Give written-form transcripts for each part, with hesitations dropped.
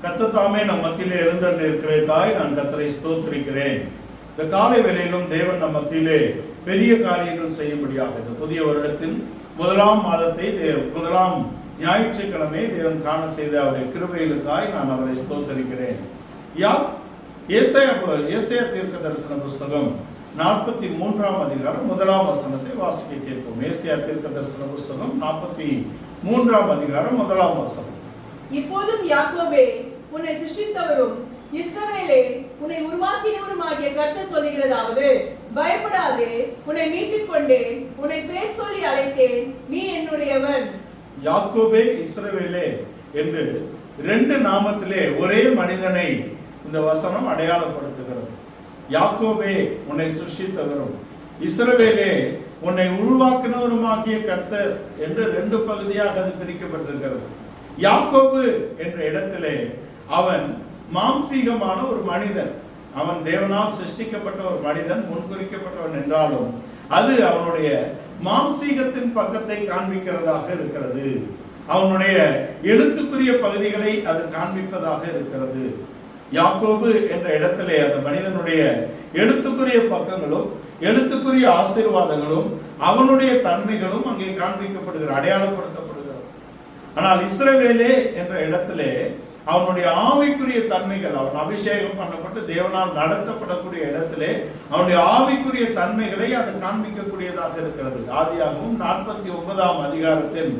கர்த்தர் தாமே நம் மத்தியிலே எழுந்திருக்கிறதுக்காய் நான் கர்த்தரை ஸ்தோத்திரிக்கிறேன். இந்த காலை வேளையிலும் தேவன் நம் மத்தியிலே பெரிய காரியங்கள் செய்யும்படியாக இந்த புதிய வருடத்தின் முதலாம் மாதத்தை முதலாம் ஞாயிற்றுக்கிழமை தேவன் காண செய்த அவருடைய கிருபைகளுக்காய் நான் அவரை ஸ்தோத்திரிக்கிறேன். ஏசாயா தீர்க்க தரிசன புஸ்தகம் 43ஆம் அதிகாரம் 1ஆம் வசனத்தை வாசிக்க கேட்போம். ஏசாயா தீர்க்க தரிசன புஸ்தகம் 43ஆம் அதிகாரம் 1ஆம் வசனம். இப்போதும் யாக்கோபே உன்னை சிருஷ்டித்தவரும் இஸ்ரவேலே உன்னை உருவாக்கினவருமாகிய கர்த்தர் சொல்லுகிறதாவது, பயப்படாதே, உன்னை மீட்டுக் கொண்டேன், உன்னை பேர் சொல்லி அழைத்தேன், நீ என்னுடையவன். யாக்கோபே இஸ்ரவேலே என்று ரெண்டு நாமத்திலே ஒரே மனிதனை இந்த வசனம் அடையாளப்படுத்துகிறது. யாக்கோபே உன்னை சிருஷ்டித்தவரும் இஸ்ரவேலே உன்னை உருவாக்கினவருமாகிய கர்த்தர் என்று ரெண்டு பகுதியாக அது பிரிக்கப்பட்டிருக்கிறது. யாக்கோபு என்ற இடத்திலே அவன் மாம்சீகமான ஒரு மனிதன், அவன் தேவனால் சிருஷ்டிக்கப்பட்ட ஒரு மனிதன், முன்குறிக்கப்பட்டவன் என்றாலும் அது அவனுடைய மாம்சீகத்தின் பக்கத்தை காண்பிக்கிறதாக இருக்கிறது. அவனுடைய எழுத்துக்குரிய பகுதிகளை அது காண்பிப்பதாக இருக்கிறது. யாக்கோபு என்ற இடத்திலே அந்த மனிதனுடைய எழுத்துக்குரிய பக்கங்களும் எழுத்துக்குரிய ஆசீர்வாதங்களும் அவனுடைய தன்மைகளும் அங்கே காண்பிக்கப்படுகிற அடையாளப்படுத்தப்படுகிறது. ஆனால் இஸ்ரவேலே என்ற இடத்திலே அவனுடைய ஆவிக்குரிய தன்மைகள், அவன் அபிஷேகம் பண்ணப்பட்டு தேவனால் நடத்தப்படக்கூடிய இடத்திலே அவனுடைய ஆவிக்குரிய தன்மைகளை அது காண்பிக்கக்கூடியதாக இருக்கிறது. ஆதியாகமம் 49ஆம் அதிகாரத்தின்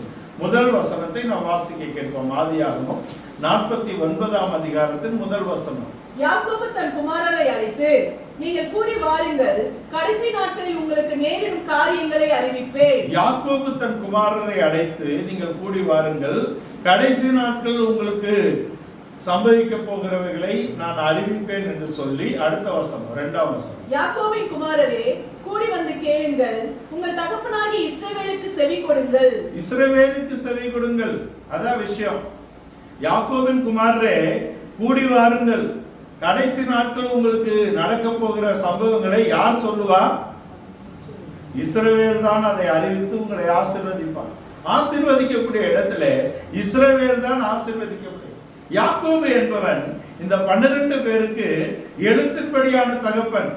முதல் வசனத்தை நாம் வாசிக்க கேட்போம். ஆதியாகமம் 49ஆம் அதிகாரத்தின் முதல் வசனம். யாக்கோபு தன் குமாரரை அழைத்து, நீங்கள் கூடி வாருங்கள், கடைசி நாட்களில் உங்களுக்கு நேரிடும் காரியங்களை அறிவிப்பேன். யாக்கோபு தன் குமாரரை அழைத்து, நீங்கள் கூடி வாருங்கள், கடைசி நாட்கள் உங்களுக்கு சம்பவிக்க போகிறவைகளை நான் அறிவிப்பேன் என்று சொல்லி அடுத்த வசனம் 2ஆம் வசனம். யாக்கோபின் குமாரரே, கூடி வந்து கேளுங்கள், உங்கள் தகப்பனாகிய இஸ்ரவேலுக்கு செவி கொடுங்கள். இஸ்ரவேலுக்கு செவி கொடுங்கள், அதான் விஷயம். யாக்கோபின் குமாரரே, கூடி வாருங்கள், கடைசி நாட்கள் உங்களுக்கு நடக்க போகிற சம்பவங்களை யார் சொல்லுவா? இஸ்ரவேல் தான் அதை அறிவித்து உங்களை ஆசீர்வதிப்பார். ஆசீர்வதிக்கக்கூடிய இடத்துல இஸ்ரவேல் தான் ஆசீர்வதிக்கப்படும். யாக்கோபு என்பவன் இந்த 12 பேருக்கு எழுத்தின்படியான தகப்பன்.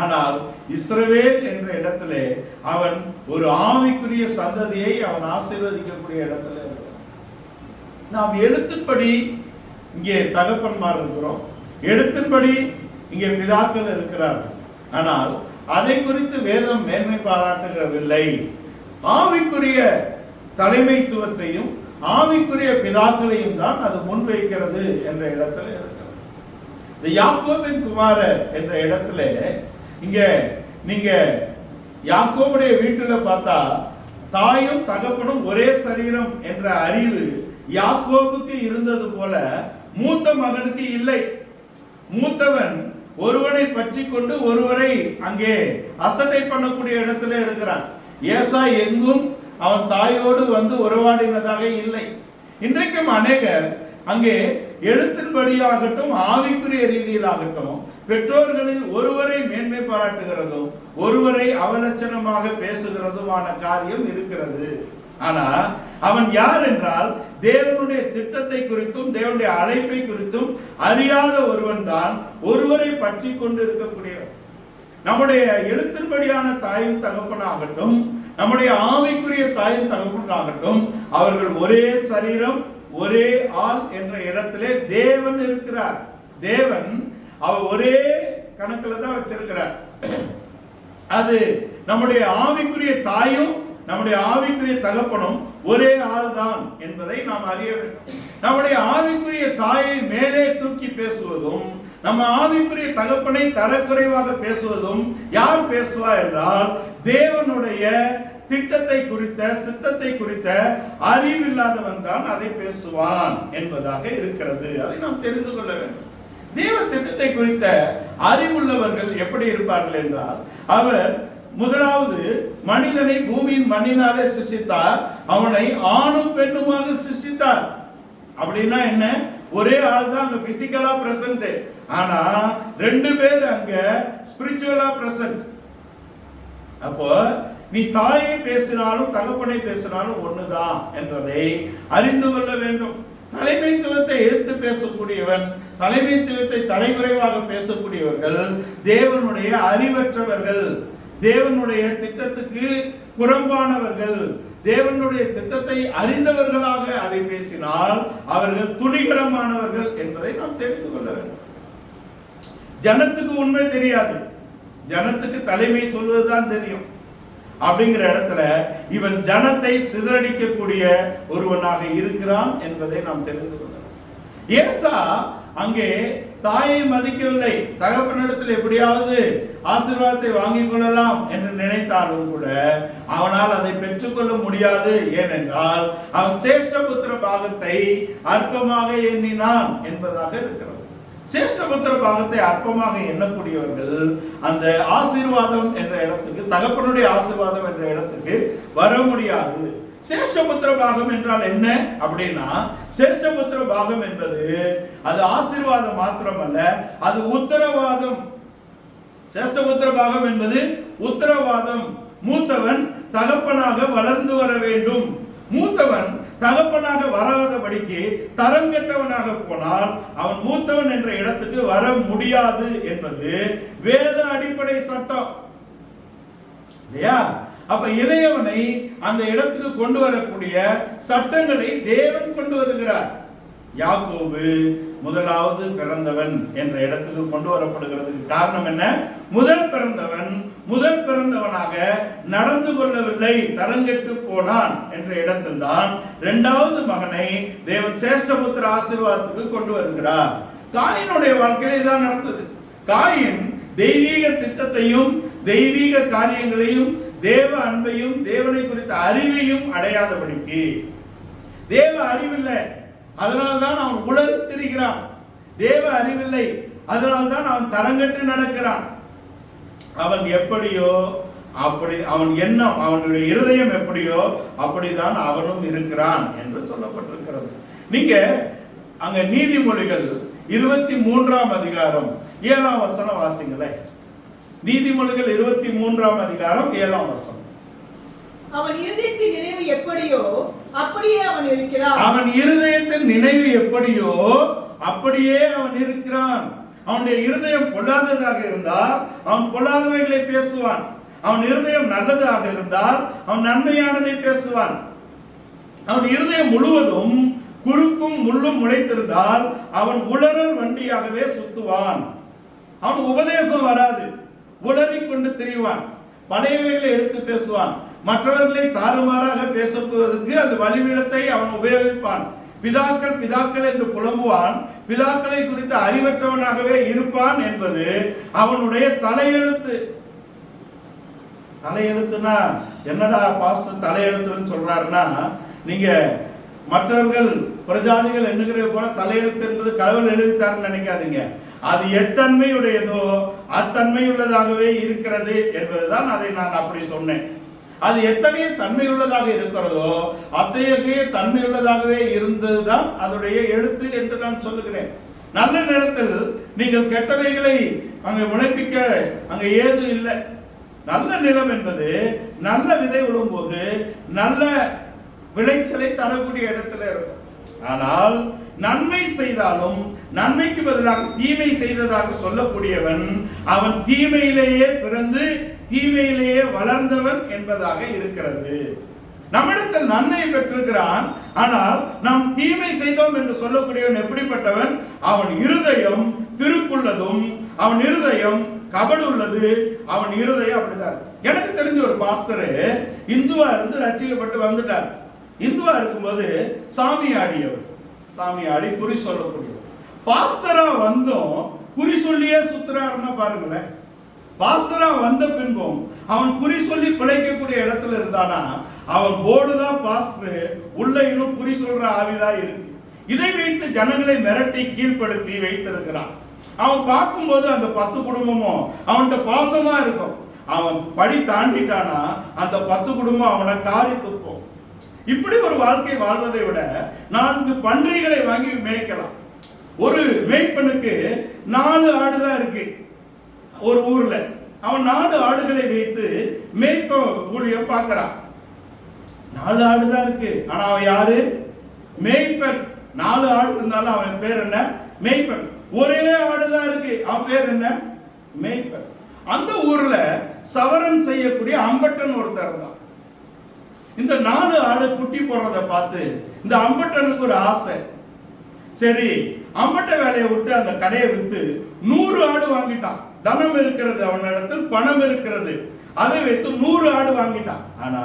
ஆனால் இஸ்ரவேல் என்ற இடத்திலே அவன் ஒரு ஆவிக்குரிய சந்ததியை அவன் ஆசீர்வதிக்கக்கூடிய இடத்துல இருக்கிறான். நாம் எழுத்தின்படி இங்கே தகப்பன்மார் இருக்கிறோம், எழுத்தின்படி இங்கே பிதாக்கள் இருக்கிறார்கள். ஆனால் அதை குறித்து வேதம் மேன்மை பாராட்டுகிறவில்லை. ஆவிக்குரிய தலைமைத்துவத்தையும் ஆவிக்குரிய பிதாக்களையும் தான் அது முன்வைக்கிறது என்ற இடத்துல இருக்கிறது. இந்த யாக்கோபின் குமாரர் என்ற இடத்துல இங்க நீங்க யாக்கோபுடைய வீட்டுல பார்த்தா தாயும் தகப்பனும் ஒரே சரீரம் என்ற அறிவு யாக்கோபுக்கு இருந்தது போல மூத்த மகனுக்கு இல்லை. மூத்தவன் ஒருவனை பற்றி கொண்டு ஒருவரை அங்கே அசட்டை பண்ணக்கூடிய இடத்துல இருக்கிறான். ஏசா எங்கும் அவன் தாயோடு வந்து உறவாடினதாக இல்லை. இன்றைக்கும் அநேகர் அங்கே எழுத்தின்படியாகட்டும் ஆவிக்குரிய ரீதியிலாகட்டும் பெற்றோர்களில் ஒருவரை மேன்மை பாராட்டுகிறதும் ஒருவரை அவலட்சணமாக பேசுகிறதுமான காரியம் இருக்கிறது. ஆனா அவன் யார் என்றால் தேவனுடைய திட்டத்தை குறித்தும் தேவனுடைய அழைப்பை குறித்தும் அறியாத ஒருவன் தான் ஒருவரை பற்றி கொண்டு இருக்கக்கூடியவன். நம்முடைய எழுத்தின்படியான தாயும் தகப்பனாகட்டும், நம்முடைய ஆவிக்குரிய தாயும் தகப்பனாகட்டும், அவர்கள் ஒரே சரீரம் ஒரே ஆள் என்ற இடத்திலே தேவன் இருக்கிறார். தேவன் அவர் ஒரே கணக்குல தான் வச்சிருக்கிறார். அது நம்முடைய ஆவிக்குரிய தாயும் நம்முடைய ஆவிக்குரிய தகப்பனும் ஒரே ஆள் தான் என்பதை நாம் அறிய வேண்டும். நம்முடைய ஆவிக்குரிய தாயை மேலே தூக்கி பேசுவதும் நம்ம ஆவிக்குரிய தகப்பனை தரக்குறைவாக பேசுவதும் யார் பேசுவா என்றால் தேவனுடைய திட்டத்தை குறித்த சித்தத்தை குறித்த அறிவில்லாதவன் தான் அதை பேசுவான் என்பதாக இருக்கிறது. அதை நாம் தெரிந்து கொள்ள வேண்டும். தேவ திட்டத்தை குறித்த அறிவுள்ளவர்கள் எப்படி இருப்பார்கள் என்றால், அவர் முதலாவது மனிதனை பூமியின் மண்ணினாலே சிருஷ்டித்தார், அவனை ஆணும் பெண்ணுமாக சிருஷ்டித்தார். அப்படின்னா என்ன? ஒரே ஆள் தான் அங்க பிசிக்கலா பிரசன்ட், ஆனா 2 பேர் அங்க ஸ்பிரிச்சுவலா பிரசன்ட். அப்போ நீ தாயை பேசினாலும் தகப்பனை பேசினாலும் ஒண்ணுதான் என்பதை அறிந்து கொள்ள வேண்டும். தலைமைத்துவத்தை எதிர்த்து பேசக்கூடியவன், தலைமைத்துவத்தை தலைகுறைவாக பேசக்கூடியவர்கள் தேவனுடைய அறிவற்றவர்கள், தேவனுடைய திட்டத்துக்கு புறம்பானவர்கள். தேவனுடைய திட்டத்தை அறிந்தவர்களாக அதை பேசினால் அவர்கள் துணிகரமானவர்கள் என்பதை நாம் தெரிந்து கொள்ள வேண்டும். ஜனத்துக்கு உண்மை தெரியாது, ஜனத்துக்கு தலைமை சொல்வதுதான் தெரியும். அப்படிங்கிற இடத்துல இவன் ஜனத்தை சிதறடிக்கக்கூடிய ஒருவனாக இருக்கிறான் என்பதை நாம் தெரிந்து கொள்ளலாம். ஏசா அங்கே தாயை மதிக்கவில்லை. தகப்பனிடத்தில் எப்படியாவது ஆசீர்வாதத்தை வாங்கிக் கொள்ளலாம் என்று நினைத்தாலும் கூட அவனால் அதை பெற்றுக்கொள்ள முடியாது. ஏனென்றால் அவன் சேஷ்டபுத்திர பாகத்தை அற்பமாக எண்ணினான் என்பதாக இருக்கிறது. சேஷ்டபுத்திர பாகத்தை அற்பமாக எண்ணக்கூடியவர்கள் அந்த ஆசீர்வாதம் என்ற இடத்துக்கு, தகப்பனுடைய ஆசீர்வாதம் என்ற இடத்துக்கு வர முடியாது. சேஷ்டபுத்திர பாகம் என்றால் என்ன அப்படின்னா, சேஷ்டபுத்திர பாகம் என்பது அது ஆசீர்வாதம் மாத்திரமல்ல, அது உத்தரவாதம். சேஷ்டபுத்திர பாகம் என்பது உத்தரவாதம். மூத்தவன் தகப்பனாக வளர்ந்து வர வேண்டும். மூத்தவன் தகப்பனாக வராதபடிக்கு தரம் கெட்டவனாக போனால் அவன் மூத்தவன் என்ற இடத்துக்கு வர முடியாது என்பது வேத அடிப்படை சட்டம் இல்லையா? அப்ப இளையவனை அந்த இடத்துக்கு கொண்டு வரக்கூடிய சட்டங்களை தேவன் கொண்டு வருகிறார். யாக்கோபு முதலாவது பிறந்தவன் என்ற இடத்துக்கு கொண்டு வரப்படுகிறதுக்கு காரணம் என்ன? முதல் பிறந்தவனாக நடந்து கொள்ளவில்லை, தரங்கெட்டு போனான் என்ற இடத்தில் தான் இரண்டாவது மகனை தேவன் சேஷ்டபுத்திர ஆசீர்வாதத்துக்கு கொண்டு வருகிறார். காயினுடைய வாழ்க்கையிலே தான் நடந்தது. காயின் தெய்வீக திட்டத்தையும் தெய்வீக காரியங்களையும் தேவ அன்பையும் தேவனை குறித்த அறிவையும் அடையாதபடிக்கு, தேவ அறிவில்லை அதனால்தான் அவன் உலறு திரிகிறான். தேவ அறிவில்லை அதனால்தான் அவன் தரங்கட்டு நடக்கிறான். அவன் எப்படியோ அப்படி அவன் எண்ணம், அவனுடைய இருதயம் எப்படியோ அப்படிதான் அவனும் இருக்கிறான் என்று சொல்லப்பட்டிருக்கிறது. நீங்க அங்க நீதிமொழிகள் 23ஆம் அதிகாரம் 7ஆம் வசனம் வாசிங்களே. நீதிமொழிகள் 23ஆம் அதிகாரம் 7ஆம் வசனம். அவன் இருதயத்தின் நினைவு எப்படியோ அப்படியே அவன் இருக்கிறான். அவன் இருதயத்தின் நினைவு எப்படியோ அப்படியே அவன் இருக்கிறான். அவனுடைய இருதயம் பொல்லாததாக இருந்தால் அவன் பொல்லாதவைகளை பேசுவான். அவன் இருதயம் நல்லதாக இருந்தால் அவன் நன்மையானதை பேசுவான். அவன் இருதயம் முழுவதும் குறுக்கும் முள்ளும் முளைத்திருந்தால் அவன் உளறல் வண்டியாகவே சுத்துவான். அவன் உபதேசம் வராது, உளறி கொண்டு திரிவான், பழையவைகளை எடுத்து பேசுவான், மற்றவர்களை தாறுமாறாக பேசுவதற்கு அந்த வழிவிடத்தை அவன் உபயோகிப்பான். பிதாக்கள் என்று புலம்புவான், பிதாக்களை குறித்த அறிவற்றவனாகவே இருப்பான் என்பது அவனுடைய தலையெழுத்து. தலையெழுத்துனா என்னடா பாஸ்டர் தலையெழுத்துன்னு சொல்றாருன்னா, நீங்க மற்றவர்கள் பிரஜாதிகள் எண்ணுகிறது போல தலையெழுத்து என்பது கடவுள் எழுதித்தாருன்னு நினைக்காதீங்க. அது எத்தன்மையுடையதோ அத்தன்மையுள்ளதாகவே இருக்கிறது என்பதுதான் அதை நான் அப்படி சொன்னேன். அது எத்தகைய தன்மையுள்ளதாக இருக்கிறதோ அத்தகைய தன்மையுள்ளதாகவே இருந்ததுதான் அதனுடைய எழுத்து என்று நான் சொல்லுகிறேன். நல்ல நேரத்தில் நீங்கள் கெட்டவைகளை அங்கே முளைப்பிக்க அங்க ஏது இல்லை. நல்ல நிலம் என்பது நல்ல விதை விடும்போது நல்ல விளைச்சலை தரக்கூடிய இடத்துல இருக்கும். ஆனால் நன்மை செய்தாலும் நன்மைக்கு பதிலாக தீமை செய்ததாக சொல்லக்கூடியவன் அவன் தீமையிலேயே பிறந்து தீமையிலேயே வளர்ந்தவன் என்பதாக இருக்கிறது. நம்மிடத்தில் நன்மை பெற்றிருக்கிறான், ஆனால் நாம் தீமை செய்தோம் என்று சொல்லக்கூடியவன் எப்படிப்பட்டவன்? அவன் இருதயம் திருக்குள்ளதும், அவன் இருதயம் கபடு உள்ளது, அவன் இருதயம் அப்படிதான். எனக்கு தெரிஞ்ச ஒரு பாஸ்டர் இந்துவா இருந்து ரட்சிக்கப்பட்டு வந்துட்டார். இந்துவா இருக்கும்போது சாமி ஆடி குறி சொல்லக்கூடியவர். பாஸ்டரா வந்தும் குறி சொல்லியே சுத்துறாருன்னா பாருங்களேன். பாஸ்டரா வந்த பின்பும் அவன் குறி சொல்லி பிழைக்கக்கூடிய இடத்துல இருந்தானா அவன் போர்டு தான் பாஸ்டர், உள்ள இன்னும் குறி சொல்ற ஆவிதான் இருக்கு. இதை வைத்து ஜனங்களை மிரட்டி கீழ்ப்படுத்தி வைத்திருக்கிறான். அவன் பார்க்கும்போது அந்த 10 குடும்பமும் அவன்கிட்ட பாசமா இருக்கும். அவன் படி தாண்டிட்டானா அந்த 10 குடும்பம் அவனை காரி துப்போம். இப்படி ஒரு வாழ்க்கை வாழ்வதை விட 4 பன்றிகளை வாங்கி மேய்க்கலாம். ஒரு மேய்ப்பனுக்கு 4 ஆடுதான் இருக்கு ஒரு ஊர்ல. அவன் 4 ஆடுகளை வைத்து மேய்ப்ப ஊழியம் பார்க்கிறான். 4 ஆடுதான் இருக்கு, ஆனா அவன் யாரு? மேய்ப்பன். 4 ஆடு இருந்தாலும் அவன் பேர் என்ன? மேய்ப்பன். ஒரே ஆடுதான் இருக்கு, அவன் பேர் என்ன? மேய்ப்பன். அந்த ஊர்ல சவரன் செய்யக்கூடிய அம்பட்டன் ஒருத்தர் தான். இந்த 4 ஆடு குட்டி போடுறத பார்த்து இந்த அம்பட்டனுக்கு ஒரு ஆசை. சரி, அம்பட்ட வேலையை விட்டு அந்த கடையை வித்து 100 ஆடு வாங்கிட்டான். தனம் இருக்கிறது அவனிடத்தில், பணம் இருக்கிறது. அதை வைத்து 100 ஆடு வாங்கிட்டான். ஆனா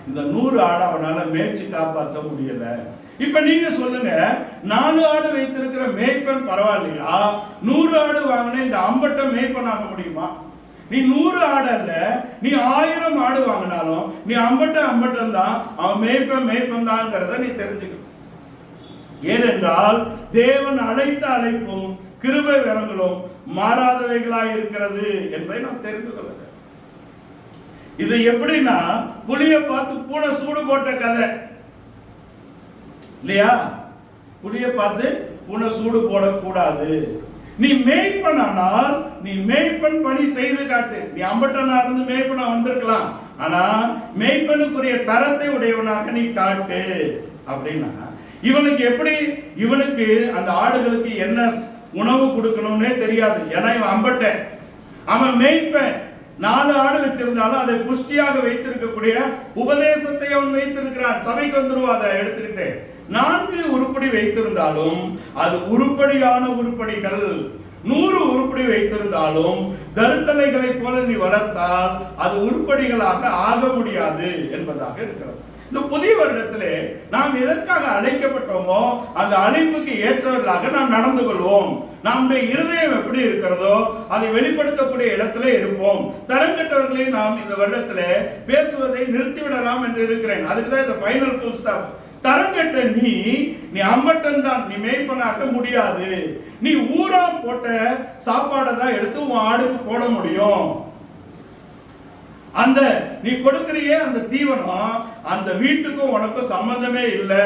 இந்த 100 ஆடு அவனால மேய்ச்சி காப்பாற்ற முடியல. இப்ப நீங்க சொல்லுங்க, 4 ஆடு வைத்திருக்கிற மேய்ப்பன் பரவாயில்லையா, 100 ஆடு வாங்கின இந்த அம்பட்ட மேய்ப்பன் ஆக முடியுமா? நீ 100 ஆடு அல்ல, நீ 1000 ஆடு வாங்கினாலும் நீ அம்பட்டன் தான், அவன் மேய்ப்பன் தான்ங்கிறத நீ தெரிஞ்சுக்கணும். ஏனென்றால் தேவன் அழைத்த அழைப்பும் கிருபை வரங்களும் மாறாதவைகளாய் இருக்கிறது என்பதை நாம் தெரிந்து கொள்ள. இது எப்படின்னா, புலியை பார்த்து பூனை சூடு போட்ட கதை இல்லையா? புலியை பார்த்து பூனை சூடு போடக்கூடாது. நீ மேய்ப்பன் ஆனால் நீ மேய்ப்பன் பணி செய்து காட்டு. நீ அம்பட்டனா இருந்து மேய்ப்பனா வந்திருக்கலாம், ஆனா மேய்ப்பனுக்குரிய தரத்தை உடையவனாக நீ காட்டு. அப்படின்னா இவனுக்கு எப்படி, இவனுக்கு அந்த ஆடுகளுக்கு என்ன உணவு கொடுக்கணும்னே தெரியாது. ஏன்னா இவன் அம்பட்டன், அவன் மேய்ப்பன். 4 ஆடு வச்சிருந்தாலும் அதை புஷ்டியாக வைத்திருக்கக்கூடிய உபதேசத்தை அவன் வைத்திருக்கிறான். சபைக்கு வந்துருவா அதை எடுத்துக்கிட்டு. 4 உருப்படி வைத்திருந்தாலும் அது உருப்படியான உருப்படிகள். 100 உருப்படி வைத்திருந்தாலும் தருத்தலைகளை போல நீ வளர்த்தால் அது உருப்படிகளாக ஆக முடியாது என்பதாக இருக்கிறது. இந்த புதிய வருடத்திலே நாம் எதற்காக அழைக்கப்பட்டோமோ அந்த அழைப்புக்கு ஏற்றவர்களாக நாம் நடந்து கொள்வோம். நம்முடைய இருதயம் எப்படி இருக்கிறதோ அதை வெளிப்படுத்தக்கூடிய இடத்திலே இருப்போம். தரங்கட்டவர்களை நாம் இந்த வருடத்திலே பேசுவதை நிறுத்திவிடலாம் என்று இருக்கிறேன். அதுக்குதான் இந்த ஃபைனல் ஃபுல் ஸ்டாப். தரங்கட்ட நீ அம்பட்டன் தான், நீ மேய்ப்பனாக்க முடியாது. நீ ஊரா போட்ட சாப்பாடை தான் எடுத்து உன் ஆடுக்கு போட முடியும். அந்த நீ கொடுக்கிறியே அந்த தீவனம் அந்த வீட்டுக்கும் உனக்கும் சம்பந்தமே இல்லை.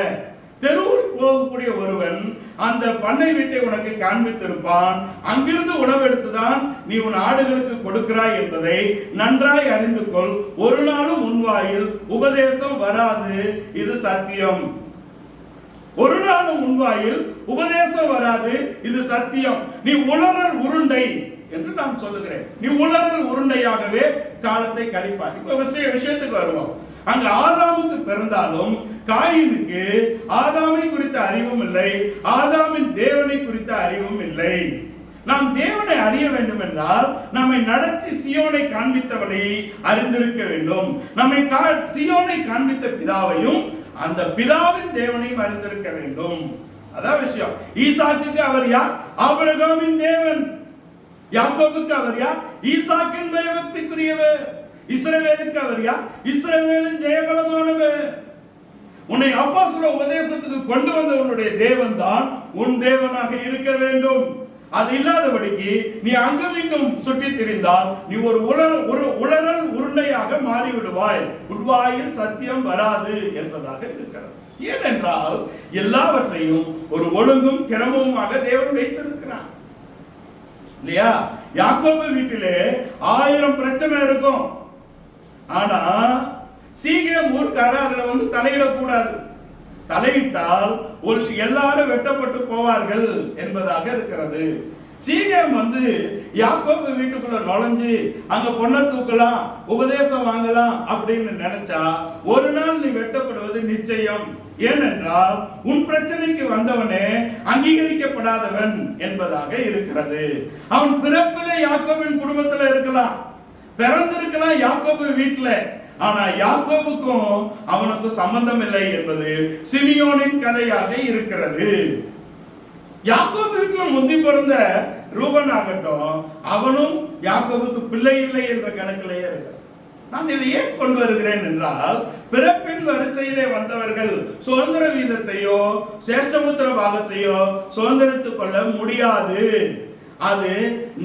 தெருவில் போகக்கூடிய ஒருவன் அந்த பண்ணை வீட்டை உனக்கு காண்பித்திருப்பான். அங்கிருந்து உணவெடுத்துதான் நீ உன் ஆடுகளுக்கு கொடுக்கிறாய் என்பதை நன்றாய் அறிந்து கொள். ஒரு நாளும் உன் வாயில் உபதேசம் வராது, இது சத்தியம். ஒரு நாளும் உன் வாயில் உபதேசம் வராது, இது சத்தியம். நீ உளறல் உருண்டை என்று நான் சொல்லுகிறேன். நீ உளறல் உருண்டையாகவே காலத்தை கழிப்பாய். இப்ப விஷயத்துக்கு வருவோம். அங்க ஆதாமுக்கு பிறந்தாலும் காயினுக்கு ஆதாமை குறித்த அறிவும் இல்லை, ஆதாமின் தேவனை குறித்த அறிவும் இல்லை. நாம் தேவனை அறிய வேண்டும் என்றால் நம்மை நடத்தி சியோனை காண்பித்தவனை அறிந்திருக்க வேண்டும். நம்மை சியோனை காண்பித்த பிதாவையும் அந்த பிதாவின் தேவனையும் அறிந்திருக்க வேண்டும். அதான் விஷயம். ஈசாக்குக்கு அவர் யார்? ஆபிரகாமின் தேவன். யாக்கோபுக்கு அவர் யார்? ஈசாக்கின் பயபக்திக்குரியவர். இஸ்ரவேலுக்கு அவர் யார்? இஸ்ரவேலின் ஜெயபலமானவர். உன்னை அப்போஸ்தல உபதேசத்துக்கு கொண்டு வந்த உன்னுடைய தேவன் தான் உன் தேவனாக இருக்க வேண்டும். அது இல்லாதபடிக்கு நீ அங்குமிங்கும் சுற்றி திரிந்தால் நீ ஒரு உளறல் உருண்டையாக மாறிவிடுவாய். உட்வாயில் சத்தியம் வராது என்பதாக இருக்கிறது. ஏனென்றால் எல்லாவற்றையும் ஒரு ஒழுங்கும் கிரமமுமாக தேவன் வைத்திருக்கிறார் இல்லையா? யாக்கோபு வீட்டிலே 1000 பிரச்சனை இருக்கும். ஆனா சீகேம் ஊர்க்கார அதுல வந்து தலையிடக்கூடாது. தலையிட்டால் எல்லாரும் வெட்டப்பட்டு போவார்கள் என்பதாக இருக்கிறது. சீகேம் வந்து யாக்கோபு வீட்டுக்குள்ள நுழைஞ்சு அங்க பொண்ணை தூக்கலாம், உபதேசம் வாங்கலாம் அப்படின்னு நினைச்சா ஒரு நாள் நீ வெட்டப்படுவது நிச்சயம். ஏனென்றால் உன் பிரச்சனைக்கு வந்தவனே அங்கீகரிக்கப்படாதவன் என்பதாக இருக்கிறது. அவன் பிறப்பிலே யாக்கோபின் குடும்பத்துல இருக்கலாம், பிறந்திருக்கலாம் யாக்கோபு வீட்டுல, ஆனா யாக்கோபுக்கும் அவனுக்கு சம்பந்தம் இல்லை என்பது சிமியோனின் கதையாக இருக்கிறது. யாக்கோபு வீட்டுல முந்தி பிறந்த ரூபன் ஆகட்டும், அவனும் யாக்கோபுக்கு பிள்ளை இல்லை என்ற கணக்கிலேயே இருக்கிறார். நான் இதை ஏன் கொண்டு வருகிறேன் என்றால், பிறப்பின் வரிசையிலே வந்தவர்கள் சுதந்திர வீதத்தையோ சேஷ்டபுத்திர பாகத்தையோ சுதந்திரித்துக் கொள்ள முடியாது. அது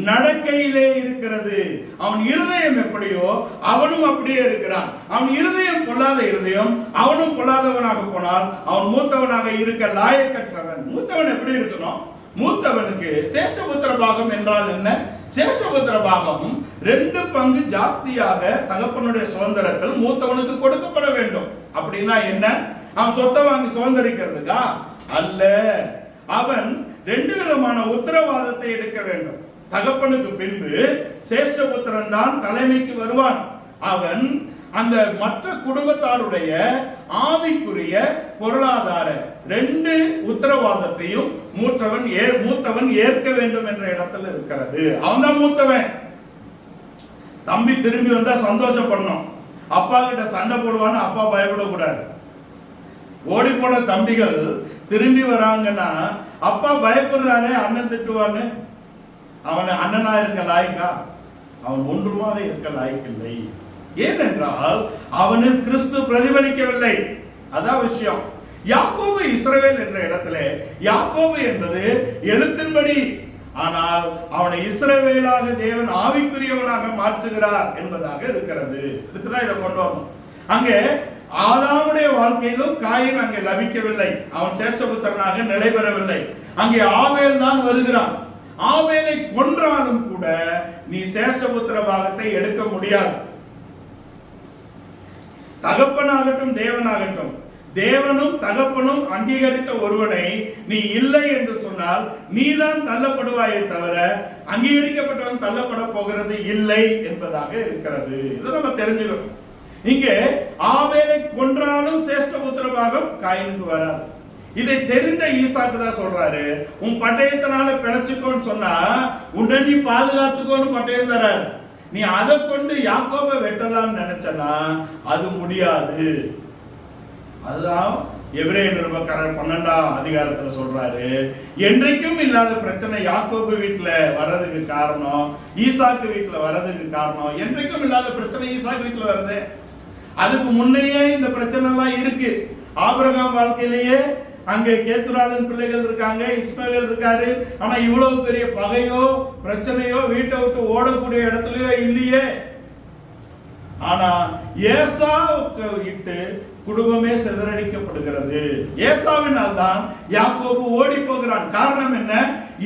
நடக்கையிலே இருக்கிறது. அவன் இருதயம் எப்படியோ அவனும் அப்படியே இருக்கிறான். அவன் இருதயம் பொல்லாத இருதயம், அவனும் பொல்லாதவனாக போனால் அவன் மூத்தவனாக இருக்க லாயக்கற்றவன். மூத்தவன் எப்படி இருக்கணும்? மூத்தவனுக்கு சேஷ்டபுத்திர பாகம் என்றால் என்ன? சேஷ்டபுத்திர பாகம் 2 பங்கு ஜாஸ்தியாக தகப்பனுடைய சுதந்திரத்தில் மூத்தவனுக்கு கொடுக்கப்பட வேண்டும். அப்படின்னா என்ன? அவன் சொத்தை வாங்கி சுதந்திரிக்கிறதுக்கா? அல்ல. அவன் 2 விதமான உத்தரவாதத்தை எடுக்க வேண்டும். தகப்பனுக்கு பின்பு சேஷ்டபுத்திரன் தான் தலைமைக்கு வருவான். அவன் அந்த மற்ற குடும்பத்தாருடைய ஆவிக்குரிய பொருளாதார 2 உத்தரவாதத்தையும் மூத்தவன் ஏற்க வேண்டும் என்ற இடத்துல இருக்கிறது. அவன் தான் மூத்தவன். தம்பி திரும்பி வந்தா சந்தோஷப்படணும். அப்பா கிட்ட சண்டை போடுவான்னு அப்பா பயப்படக்கூடாது. ஓடி போன தம்பிகள் திரும்பி வராங்கன்னா அப்பா பயப்படுறாரு, அண்ணன் திட்டுவான்னு. அவன் அண்ணனா இருக்க லாய்க்கா? அவன் ஒன்றுமாக இருக்க லாய்க்கில்லை. ஏனென்றால் அவனில் கிறிஸ்து பிரதிபலிக்கவில்லை. அதான் விஷயம். யாக்கோபு இஸ்ரவேல் என்ற இடத்துல யாக்கோபு என்பது எழுத்தின்படி, ஆனால் அவனை இஸ்ரவேலாக தேவன் ஆவிக்குரியவனாக மாற்றுகிறார் என்பதாக இருக்கிறது. இதுக்குதான் இதை கொண்டு வந்தோம். அங்கே ஆதாமுடைய வாழ்க்கையிலும் காயின் அங்கே லபிக்கவில்லை. அவன் சேஷ்டபுத்திரனாக நிலை பெறவில்லை. அங்கே ஆவேல் தான் வருகிறான். ஆவேலை கொன்றாலும் கூட நீ சேஷ்டபுத்திர பாகத்தை எடுக்க முடியாது. தகப்பனாகட்டும் தேவனாகட்டும், தேவனும் தகப்பனும் அங்கீகரித்த ஒருவனை நீ இல்லை என்று சொன்னால் நீதான் தள்ளப்படுவாயே தவிர அங்கீகரிக்கப்பட்டவன் தள்ளப்பட போகிறது இல்லை என்பதாக இருக்கிறது. இதை நம்ம தெரிஞ்சுக்கணும். இங்கே ஆவேலை கொன்றாலும் சேஷ்டபுத்திர பாகம் காயினுக்கு வராது. இதை தெரிந்த ஈசாக்கு தான் சொல்றாரு, உன் பட்டயத்தினால பிழைச்சுக்கோன்னு சொன்னா உன்னை நீ பாதுகாத்துக்கோன்னு பட்டயம் தராரு. நீ அதை கொண்டு யாக்கோபை வெட்டலாம்னு நினைச்சனா அது முடியாது. அதுதான் எபிரேய நிருபக்காரர் 12ஆம் அதிகாரத்துல சொல்றாரு, என்றைக்கும் இல்லாத பிரச்சனை யாக்கோபு வீட்டுல வர்றதுக்கு காரணம், ஈசாக்கு வீட்டுல வர்றதுக்கு காரணம், என்றைக்கும் இல்லாத பிரச்சனை ஈசாக்கு வீட்டுல வருது. அதுக்கு முன்னையே இந்த பிரச்சனை எல்லாம் இருக்கு. ஆபிரகாம் வாழ்க்கையிலேயே அங்கே கேத்துராளின் பிள்ளைகள் இருக்காங்க, இஸ்மவேல் இருக்காரு. ஆனா இவ்வளவு பெரிய பகையோ பிரச்சனையோ வீட்டை விட்டு ஓடக்கூடிய இடத்துலயோ இல்லையே. ஆனா ஏசாவுக்கு இட்டு குடும்பமே சிதறடிக்கப்படுகிறது. ஏசாவினால் தான் யாக்கோபு ஓடி போகிறான். காரணம் என்ன?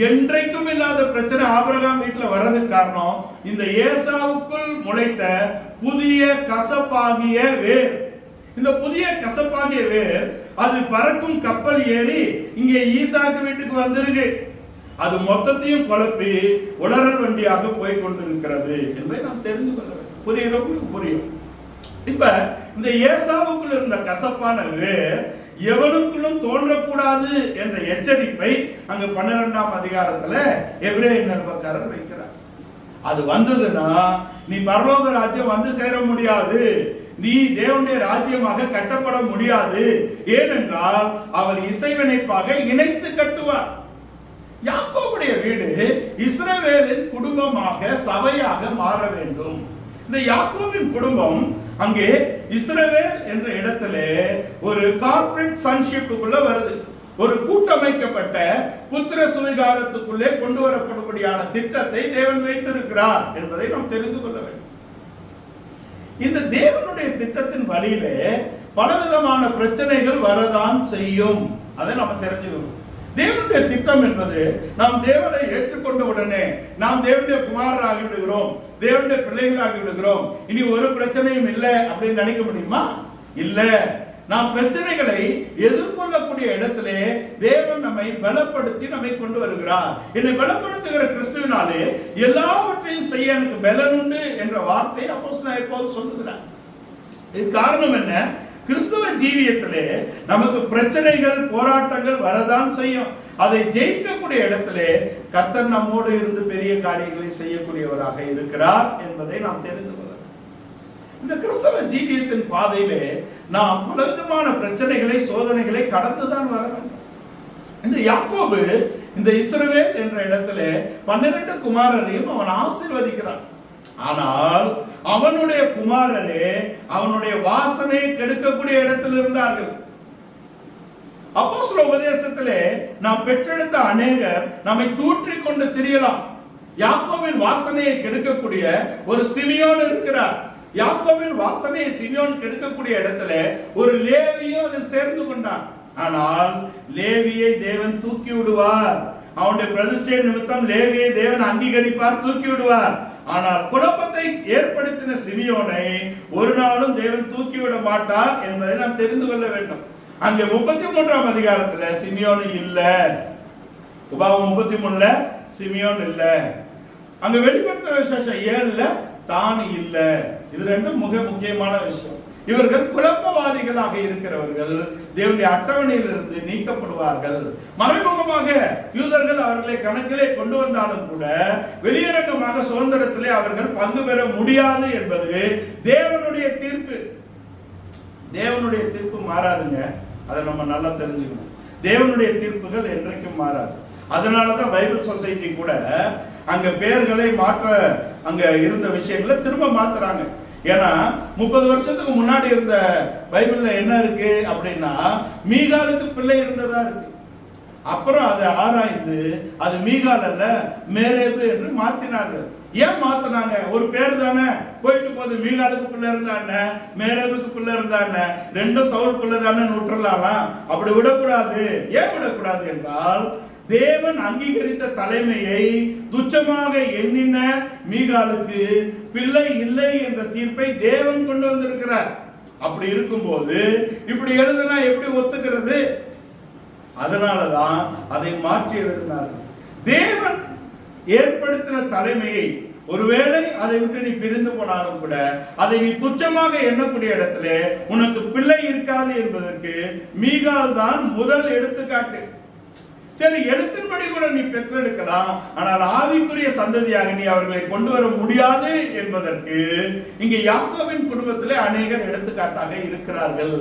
என்றைக்கும் இல்லாத பிரச்சனை ஆபிரகாம் வீட்டுல வர்றதுக்கு காரணம் இந்த ஏசாவுக்குள் முளைத்த புதிய கசப்பாகிய வேர். இந்த புதிய கசப்பாகிய வேர் அது பறக்கும் கப்பல் ஏறி இங்கே ஈசாக்கு வீட்டுக்கு வந்திருக்கு. அது மொத்தத்தையும் குழப்பி உலரல் வண்டியாக போய் கொண்டிருக்கிறது என்பதை நாம் தெரிந்து கொள்ள வேண்டும். புரியுறவங்களுக்கு புரியும். இப்ப இந்த ஏசாவுக்குள் இருந்த கசப்பான வேர் எவனுக்குள்ளும் தோன்றக்கூடாது என்ற எச்சரிப்பை அங்க 12ஆம் அதிகாரத்துல எபிரேய நிருபக்காரர் வைக்கிறார். அது வந்ததுன்னா நீ பரலோக ராஜ்யம் வந்து சேர முடியாது, நீ தேவனுடைய ராஜ்யமாக கட்டப்பட முடியாது. ஏனென்றால் அவர் இசைவினைப்பாக இணைத்து கட்டுவார். யாக்கோபுடைய வீடு இஸ்ரவேலின் குடும்பமாக சபையாக மாற வேண்டும். இந்த யாக்கோபின் குடும்பம் அங்கே இஸ்ரவேல் என்ற இடத்திலே ஒரு கார்ப்பரேட் சன்ஷிப்புக்குள்ள வருது. ஒரு கூட்டமைக்கப்பட்ட புத்திர சுவிகாரத்துக்குள்ளே கொண்டு வரப்படும்படியான திட்டத்தை தேவன் வைத்திருக்கிறார் என்பதை நாம் தெரிந்து கொள்ள வேண்டும். இந்த தேவனுடைய திட்டத்தின் வழியிலே பலவிதமான பிரச்சனைகள் வரதான் செய்யும். அதை நம்ம தெரிஞ்சுக்கணும். தேவனுடைய திட்டம் என்பது நாம் தேவனை ஏற்றுக்கொண்ட உடனே நாம் தேவனுடைய குமாரராகி விடுகிறோம், தேவனுடைய பிள்ளைகளாகி விடுகிறோம், இனி ஒரு பிரச்சனையும் இல்லை அப்படின்னு நினைக்க முடியுமா? இல்ல. நாம் பிரச்சனைகளை எதிர்கொள்ளக்கூடிய இடத்திலே தேவன் நம்மை பலப்படுத்தி நம்மை கொண்டு வருகிறார். என்னை பலப்படுத்துகிற கிறிஸ்துவினாலே எல்லாவற்றையும் செய்ய எனக்கு பலன் உண்டு என்ற வார்த்தை அப்போஸ்தலன் பவுல் சொல்லுகிறார். இது காரணம் என்ன? கிறிஸ்துவ ஜீவியத்திலே நமக்கு பிரச்சனைகள் போராட்டங்கள் வரதான் செய்யும். அதை ஜெயிக்கக்கூடிய இடத்திலே கர்த்தர் நம்மோடு இருந்து பெரிய காரியங்களை செய்யக்கூடியவராக இருக்கிறார் என்பதை நாம் தெரிந்து கொள்ள. இந்த கிறிஸ்தவ ஜீவியத்தின் பாதையிலே நாம் பலவிதமான பிரச்சனைகளை சோதனைகளை கடந்துதான் வர வேண்டும். இந்த யாக்கோபு இந்த இஸ்ரவேல் என்ற இடத்துல 12 குமாரரையும் அவன் ஆசீர்வதிக்கிறான். ஆனால் அவனுடைய குமாரரே அவனுடைய வாசனை கெடுக்கக்கூடிய இடத்தில் இருந்தார்கள். அப்போஸ்தல உபதேசத்திலே நாம் பெற்றெடுத்த அநேகர் நம்மை தூற்றிக் கொண்டு திரியலாம். யாக்கோபின் வாசனையை கெடுக்கக்கூடிய ஒரு சிமியோன் இருக்கிறார். யாக்கோபின் வாசனையை சிமியோன் கெடுக்கக்கூடிய இடத்துல ஒரு லேவியும் அதில் சேர்ந்து கொண்டான். ஆனால் லேவியை தேவன் தூக்கி விடுவார். அவனுடைய பிரதிஷ்டை நிமித்தம் லேவியை தேவன் அங்கீகரிப்பார், தூக்கி விடுவார். ஆனால் குழப்பத்தை ஏற்படுத்தின சிமியோனை ஒரு நாளும் தேவன் தூக்கிவிட மாட்டார் என்பதை நாம் தெரிந்து கொள்ள வேண்டும். அங்க 33ஆம் அதிகாரத்துல சிமியோன் இல்ல. உபாகமம் 33ல சிமியோன் இல்ல. அங்க வெளிப்படுத்தின விசேஷம் 7ல தான் இல்ல. இது ரெண்டும் மிக முக்கியமான விஷயம். இவர்கள் குழப்பவாதிகளாக இருக்கிறவர்கள் தேவனுடைய அட்டவணையிலிருந்து நீக்கப்படுவார்கள். மறைமுகமாக யூதர்கள் அவர்களை கணக்கிலே கொண்டு வந்தாலும் கூட வெளியரங்கமாக சுதந்திரத்திலே அவர்கள் பங்கு பெற முடியாது என்பது தேவனுடைய தீர்ப்பு. தேவனுடைய தீர்ப்பு மாறாதுங்க. அதை நம்ம நல்லா தெரிஞ்சுக்கணும். தேவனுடைய தீர்ப்புகள் என்றைக்கும் மாறாது. அதனாலதான் பைபிள் சொசைட்டி கூட அங்க பெயர்களை மாற்ற அங்க இருந்த விஷயங்களை திரும்ப மாத்துறாங்க. ஏன்னா 30 வருஷத்துக்கு முன்னாடி இருந்த பைபிள்ல என்ன இருக்கு அப்படின்னா மீகாலுக்கு பிள்ளை இருந்ததா இருக்கு. அப்புறம் அதை ஆராய்ந்து அது மீகால் அல்ல மேரேபு என்று மாத்தினார்கள். ஏன் மாத்தினாங்க? ஒரு பேர் தானே போயிட்டு போது. மீகாலுக்கு பிள்ளை இருந்தாங்க, மேரேபுக்கு பிள்ளை இருந்தாங்க, ரெண்டும் சவுல் பிள்ளை தானே விட்டுறலாம். அப்படி விடக்கூடாது. ஏன் விடக்கூடாது என்றால் தேவன் அங்கீகரித்த தலைமையை துச்சமாக எண்ணின மீகாலுக்கு பிள்ளை இல்லை என்ற தீர்ப்பை தேவன் கொண்டு வந்திருக்கிறார். அப்படி இருக்கும்போது இப்படி எழுதுனா எப்படி ஒத்துக்கிறது? அதனாலதான் அதை மாற்றி எழுதினார்கள். தேவன் ஏற்படுத்தின தலைமையை ஒருவேளை அதை விட்டு நீ பிரிந்து போனாலும் கூட அதை நீ துச்சமாக எண்ணக்கூடிய இடத்துல உனக்கு பிள்ளை இருக்காது என்பதற்கு மீகால் தான் முதல் எடுத்துக்காட்டு. சரி, எழுத்தின்படி கூட நீ பெற்றெடுக்கலாம், ஆனால் ஆவிக்குரிய சந்ததியாக நீ அவர்களை கொண்டு வர முடியாது என்பதற்கு இங்கே யாக்கோபின் குடும்பத்திலே அநேகர் எடுத்துக்காட்டாக இருக்கிறார்கள்.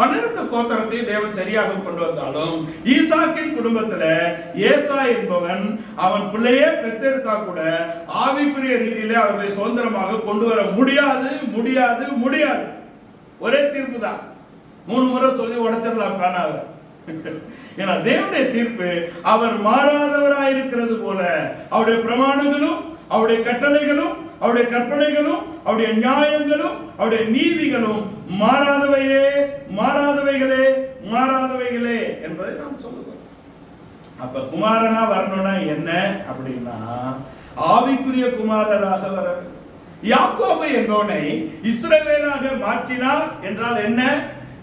12 கோத்திரத்தை தேவன் சரியாக கொண்டு வந்தாலும் ஈசாக்கின் குடும்பத்துல ஏசா என்பவன் அவன் பிள்ளையே பெற்றெடுத்தா கூட ஆவிக்குரிய ரீதியிலே அவர்களை சுதந்திரமாக கொண்டு வர முடியாது முடியாது முடியாது. ஒரே தீர்ப்பு தான். 3 முறை சொல்லி உடைச்சிடலாம் பிளானாவை. ஏன்னா தேவனுடைய தீர்ப்பு அவர் மாறாதவராயிருக்கிறது போல அவருடைய பிரமாணங்களும் அவருடைய கட்டளைகளும் அவருடைய கற்பனைகளும் அவருடைய நியாயங்களும் அவருடைய நீதிகளும் மாறாதவையே மாறாதவைகளே மாறாதவைகளே என்பதை நாம் சொல்லுவோம். அப்ப குமாரனா வரணும்னா என்ன அப்படின்னா ஆவிக்குரிய குமாரராக வர. யாக்கோபு என்பவனை இஸ்ரவேலாக மாற்றினார் என்றால் என்ன?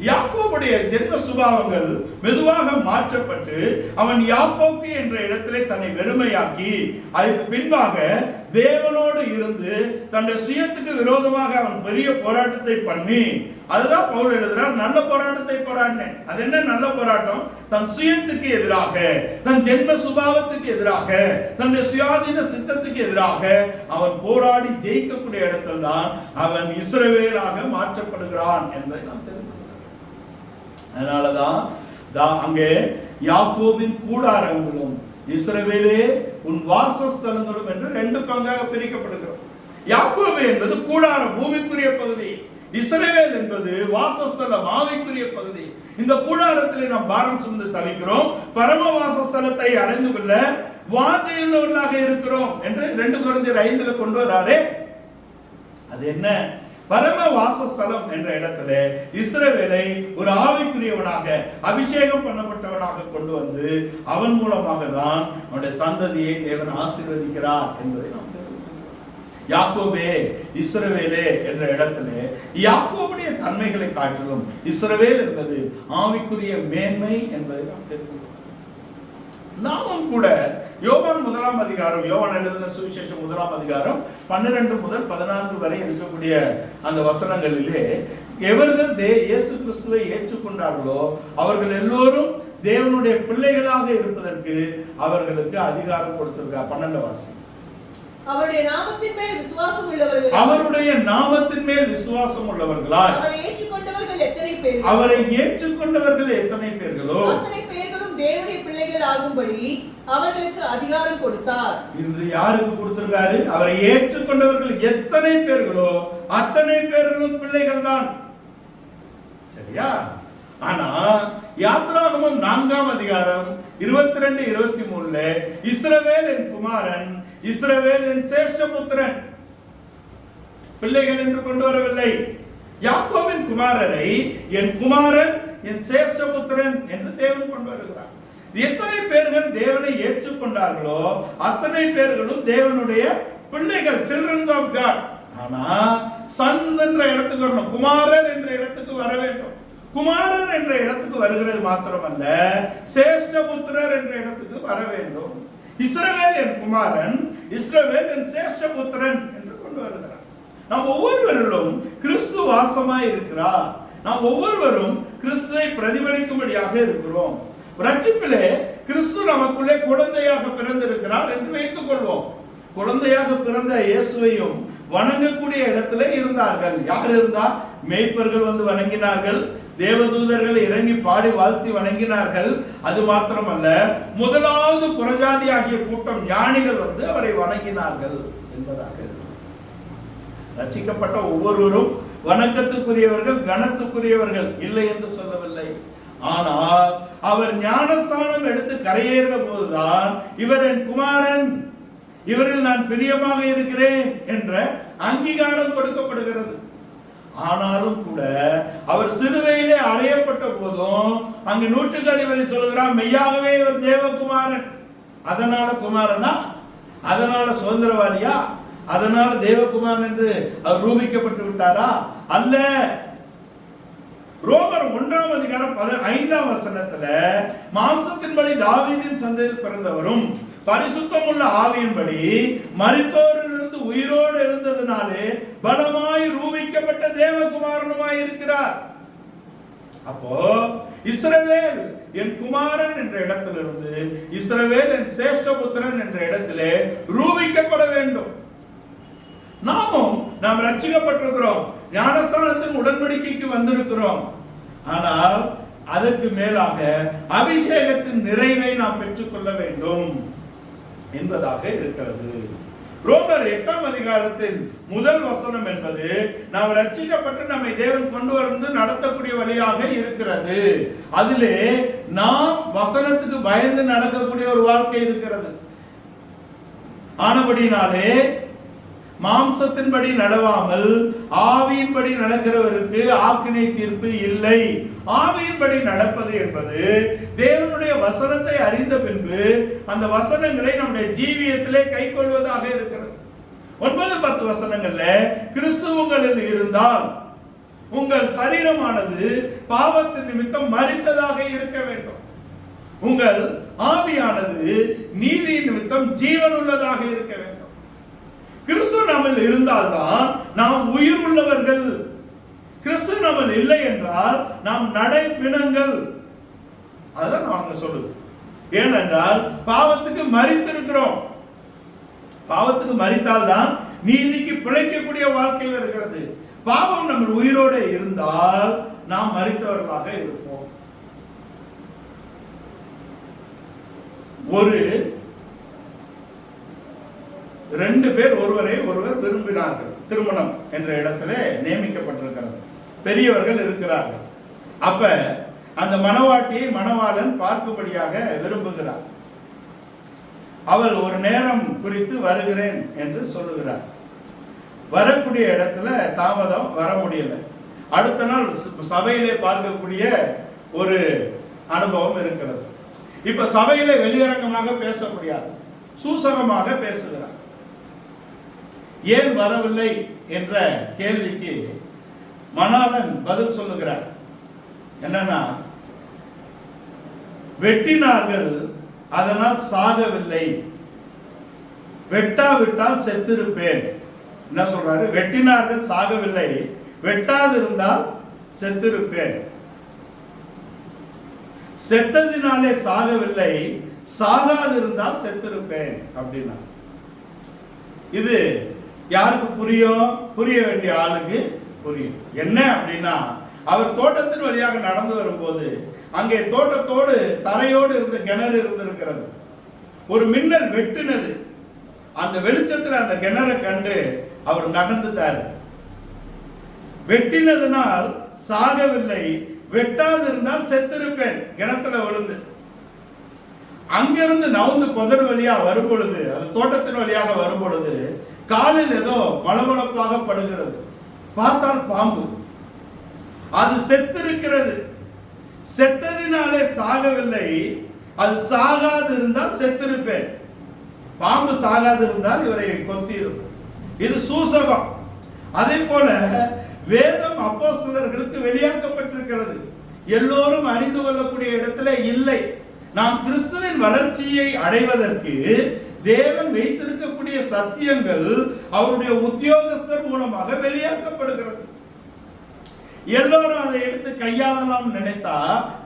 யாக்கோபுடைய ஜென்ம சுபாவங்கள் மெதுவாக மாற்றப்பட்டு அவன் யாக்கோபு என்ற இடத்திலே தன்னை வெறுமையாக்கி அதுக்கு பின்பாக தேவனோடு இருந்து தன்னுடைய சுயத்துக்கு விரோதமாக அவன் பெரிய போராட்டத்தை பண்ணி, அதுதான் பவுல் எழுதுறார், நல்ல போராட்டத்தை போராடினேன். அது என்ன நல்ல போராட்டம்? தன் சுயத்துக்கு எதிராக, தன் ஜென்ம சுபாவத்துக்கு எதிராக, தன்னுடைய சுயாதீன சித்தத்துக்கு எதிராக அவன் போராடி ஜெயிக்கக்கூடிய இடத்தில் தான் அவன் இஸ்ரவேலாக மாற்றப்படுகிறான் என்பதை நாம் தெரிந்து. அதனாலதான் அங்கே யாக்கோபின் கூடாரங்களும் இஸ்ரவேலே உன் வாசஸ்தலங்களும் என்று 2 பங்காக பிரிக்கப்படுகிறோம். யாக்கோபு என்பது கூடாரம், பூமிக்குரிய பகுதி. இஸ்ரவேல் என்பது வாசஸ்தலம், ஆவிக்குரிய பகுதி. இந்த கூடாரத்திலே நாம் பாரம் சுமந்து தவிக்கிறோம், பரம வாசஸ்தலத்தை அடைந்து கொள்ள வாஞ்சையுள்ளவர்களாக இருக்கிறோம் என்று 2 கொரிந்தியர் 5 கொண்டு வராரே. அது என்ன? பரம வாசஸ்தலம் என்ற இடத்துல இஸ்ரவேலை ஒரு ஆவிக்குரியவனாக அபிஷேகம் பண்ணப்பட்டவனாக கொண்டு வந்து அவன் மூலமாக தான் அவனுடைய சந்ததியை தேவன் ஆசீர்வதிக்கிறார் என்பதை நாம் தெரிந்துகொள்கிறோம். யாக்கோபே இஸ்ரவேலே என்ற இடத்துல யாக்கோபுடைய தன்மைகளை காட்டிலும் இஸ்ரவேல் என்பது ஆவிக்குரிய மேன்மை என்பதை நாம் தெரிந்துகொள்கிறோம். நாமும் கூட யோவான் 1ஆம் அதிகாரம், யோவான் எழுதின சுவிசேஷம் 1ஆம் அதிகாரம் 12 முதல் 14 வரை இருக்கக்கூடிய அந்த வசனங்களிலே எவர்கள் இயேசு கிறிஸ்துவை ஏற்றுக்கொண்டார்களோ அவர்கள் எல்லோரும் தேவனுடைய பிள்ளைகளாக இருப்பதற்கு அவர்களுக்கு அதிகாரம் கொடுத்திருக்கார். 12 வாசி. அவருடைய நாமத்தின் மேல் விசுவாசம் உள்ளவர்கள், அவருடைய நாமத்தின் மேல் விசுவாசம் உள்ளவர்களால் அவரை ஏற்றுக்கொண்டவர்கள் எத்தனை பேர், அவரை ஏற்றுக்கொண்டவர்கள் எத்தனை பேர்களோ அத்தனை பேர்களும் தேவனுடைய பிள்ளைகள் ஆகும்படி அவர்களுக்கு அதிகாரம் கொடுத்தார். இது யாருக்கு கொடுத்திருக்காரு? அவரை ஏற்றுக்கொண்டவர்கள் எத்தனை பேர்களோ அத்தனை பேர்களும் பிள்ளைகள் தான். சரியா? ஆனா யாத்ராகமம் 4ஆம் அதிகாரம் 22-23 இஸ்ரவேல் என் குமாரன், இஸ்ரவேல் என் சேஷ்டபுத்திரன், பிள்ளைகள் என்று கொண்டு வரவில்லை. யாக்கோபின் குமாரரை என் குமாரன், என் சேஷ்டபுத்திரன் என்று தேவன் கொண்டு வருகிறார். எத்தனை பேர்கள் தேவனை ஏற்றுக்கொண்டார்களோ அத்தனை பேர்களும் தேவனுடைய பிள்ளைகள், சில்ட்ரன்ஸ் ஆஃப் காட். ஆனா சன்ஸ் என்ற இடத்துக்கு வரணும், குமாரர் என்ற இடத்துக்கு வர வேண்டும். குமாரன் என்ற இடத்துக்கு வருகிறது மாத்திரமல்ல, சேஷ்டபுத்திரர் என்ற இடத்துக்கு வர வேண்டும். இஸ்ரவேல் என் குமாரன், இஸ்ரவேல் என் சேஷ்டபுத்திரன் என்று கொண்டு வருகிறார். நாம் ஒவ்வொருவரிலும் கிறிஸ்து வாசமாய் இருக்கிறார். நாம் ஒவ்வொருவரும் கிறிஸ்துவை பிரதிபலிக்கும்படியாக இருக்கிறோம். ரட்சிப்பிலே கிறிஸ்து நமக்குள்ளே குழந்தையாக பிறந்திருக்கிறார் என்று வைத்துக் கொள்வோம். குழந்தையாக பிறந்த இயேசுவையும் வணங்கக்கூடிய இடத்துல இருந்தார்கள். யார் இருந்தா? மேய்ப்பர்கள் வந்து வணங்கினார்கள், தேவதூதர்கள் இறங்கி பாடி வாழ்த்தி வணங்கினார்கள். அது மாத்திரமல்ல, முதலாவது புறஜாதி ஆகிய கூட்டம் ஞானிகள் வந்து அவரை வணங்கினார்கள் என்பதாக. ரட்சிக்கப்பட்ட ஒவ்வொருவரும் வணக்கத்துக்குரியவர்கள், கனத்துக்குரியவர்கள் இல்லை என்று சொல்லவில்லை. ஆனால் அவர் ஞானஸ்நானம் எடுத்து கரையேறின போதுதான் இவர் என் குமாரன், இவரில் நான் பிரியமாக இருக்கிறேன் என்ற அங்கீகாரம் கொடுக்கப்படுகிறது. ஆனாலும் கூட அவர் சிலுவையிலே அறையப்பட்ட போதும் அங்கு நூற்றுக்கு அதிபதி சொல்லுகிறார், மெய்யாகவே இவர் தேவகுமாரன். அதனால குமாரனா? அதனால சுதந்திரவாதியா? அதனால தேவகுமாரன் என்று அவர் ரூபிக்கப்பட்டு விட்டாரா? அல்ல. ரோமர் 1ஆம் அதிகாரம் 5ஆம் வசனத்துல மாம்சத்தின்படி தாவீதின் சந்ததியில் பிறந்தவரும் பரிசுத்தம் உள்ள ஆவியின்படி மரித்தோரிலிருந்து உயிரோடு எழுந்ததினாலே பலமாய் ரூபிக்கப்பட்ட தேவகுமாரனுமாய் இருக்கிறார். அப்போ இஸ்ரவேல் என் குமாரன் என்ற இடத்திலிருந்து இஸ்ரவேல் என் சேஷ்டபுத்திரன் என்ற இடத்திலே ரூபிக்கப்பட வேண்டும். நாம் ரட்சிக்கப்பட்டிருக்கிறோம், ஞானஸ்தானத்தின் உடன்படிக்கைக்கு வந்திருக்கிறோம். ஆனால் அதற்கு மேலாக அபிஷேகத்தின் நிறைவை நாம் பெற்றுக்கொள்ள வேண்டும் என்பதாக இருக்கிறது. ரோமர் 8ஆம் அதிகாரத்தின் முதல் வசனம் என்பது நாம் ரட்சிக்கப்பட்டு நம்மை தேவன் கொண்டு வந்து நடத்தக்கூடிய வழியாக இருக்கிறது. அதிலே நாம் வசனத்துக்கு பயந்து நடக்கக்கூடிய ஒரு வாழ்க்கை இருக்கிறது. ஆனபடினாலே மாம்சத்தின்படி நடவாமல் ஆவியின்படி நடக்கிறவருக்கு ஆக்கினை தீர்ப்பு இல்லை. ஆவியின்படி நடப்பது என்பது தேவனுடைய வசனத்தை அறிந்த பின்பு அந்த வசனங்களை நம்முடைய ஜீவியத்திலே கைக்கொள்வதாக இருக்கிறது. 9-10 வசனங்கள்ல கிறிஸ்து உங்களில் இருந்தால் உங்கள் சரீரமானது பாவத்தின் நிமித்தம் மரித்ததாக இருக்க வேண்டும், உங்கள் ஆவியானது நீதியின் நிமித்தம் ஜீவன் உள்ளதாக இருக்க வேண்டும். கிறிஸ்து நம்மில் இருந்தால்தான் நாம் உயிர் உள்ளவர்கள். கிறிஸ்து நம்மில் இல்லை என்றால் நாம் நடைப்பிணங்கள். அதான் நாங்க சொல்லுது. ஏனென்றால் பாவத்துக்கு மரித்திருக்கிறோம். பாவத்துக்கு மரித்தால்தான் நீதிக்கு பிழைக்கக்கூடிய வாழ்க்கை வருகிறது. பாவம் நம்ம உயிரோடு இருந்தால் நாம் மரித்தவர்களாக இருப்போம். ஒரு 2 பேர் ஒருவரை ஒருவர் விரும்பினார்கள். திருமணம் என்ற இடத்திலே நியமிக்கப்பட்டிருக்கிறது. பெரியவர்கள் இருக்கிறார்கள். அப்ப அந்த மணவாட்டியை மணவாளன் பார்க்கும்படியாக விரும்புகிறார். அவள் ஒரு நேரம் குறித்து வருகிறேன் என்று சொல்லுகிறார். வரக்கூடிய இடத்துல தாமதம், வர முடியல. அடுத்த நாள் சபையிலே பார்க்கக்கூடிய ஒரு அனுபவம் இருக்கிறது. இப்ப சபையிலே வெளியரங்கமாக பேச முடியாது, சூசகமாக பேசுகிறார். ஏன் வரவில்லை என்ற கேள்விக்கு மணாளன் பதில் சொல்லுகிறார். என்னன்னா, வெட்டினார்கள் அதனால் சாகவில்லை, வெட்டாவிட்டால் செத்திருப்பேன். என்ன சொல்றாரு? வெட்டினார்கள் சாகவில்லை, வெட்டாதிருந்தால் செத்திருப்பேன். செத்ததினாலே சாகவில்லை, சாகாதிருந்தால் செத்திருப்பேன் அப்படின்னா இது யாருக்கு புரியும்? புரிய வேண்டிய ஆளுக்கு புரியும். என்ன அப்படின்னா, அவர் தோட்டத்தின் வழியாக நடந்து வரும்போது அங்கே தோட்டத்தோடு தரையோடு இருந்த கிணறு இருந்திருக்கிறது. ஒரு மின்னல் வெட்டினது. அந்த வெளிச்சத்தில் அந்த கிணறை கண்டு அவர் நகர்ந்துட்டார். வெட்டினதுனால் சாகவில்லை, வெட்டாதிருந்தால் செத்திருப்பேன் கிணத்துல விழுந்து. அங்கிருந்து நவுந்து புதர் வழியா வரும் பொழுது, அந்த தோட்டத்தின் வழியாக வரும் பொழுது காலில் ஏதோ மளமளப்பாக படுகிறது. பார்த்தால் பாம்பு. அது செத்திருக்கிறது. செத்ததினாலே சாகவில்லை, அது சாகாது இருந்தால் செத்திருப்பேன். பாம்பு சாகாது இருந்தால் இவரை கொத்தி இருக்கும். இது சூசகம். அதே போல வேதம் அப்போஸ்தலர்களுக்கு வெளியாக்கப்பட்டிருக்கிறது. எல்லோரும் அறிந்து கொள்ளக்கூடிய இடத்துல இல்லை. நாம் கிறிஸ்துவின் வளர்ச்சியை அடைவதற்கு தேவன் வைத்திருக்கக்கூடிய சத்தியங்கள் அவருடைய உத்தியோகஸ்தர் மூலமாக வெளியாக்கப்படுகிறது. எல்லோரும் அதை எடுத்து கையாளலாம் நினைத்தா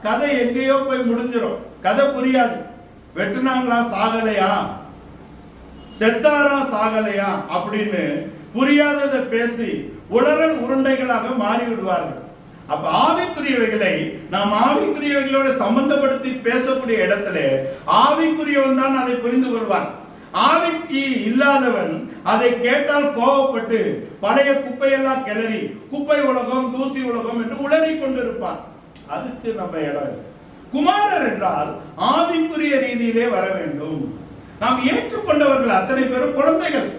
கதை எங்கேயோ போய் முடிஞ்சிடும். கதை புரியாது. வெட்டுனாங்களா சாகலையா, செத்தாரா சாகலையா அப்படின்னு புரியாததை பேசி உளறல் உருண்டைகளாக மாறிவிடுவார்கள். அப்ப ஆவிக்குரியவைகளை நாம் ஆவிக்குரியவைகளோட சம்பந்தப்படுத்தி பேசக்கூடிய இடத்துல ஆவிக்குரியவன் தான் அதை புரிந்து கொள்வான். ஆவிக்கு இல்லாதவன் அதை கேட்டால் கோபப்பட்டு பழைய குப்பையெல்லாம் கிளறி குப்பை உலகம் தூசி உலகம் என்று உளறி கொண்டிருப்பான். அதுக்கு நம்ம இடம் இல்லை. குமாரர் என்றால் ஆவிக்குரிய ரீதியிலே வர வேண்டும். நாம் ஏற்றுக்கொண்டவர்கள் அத்தனை பேரும் குழந்தைகள்,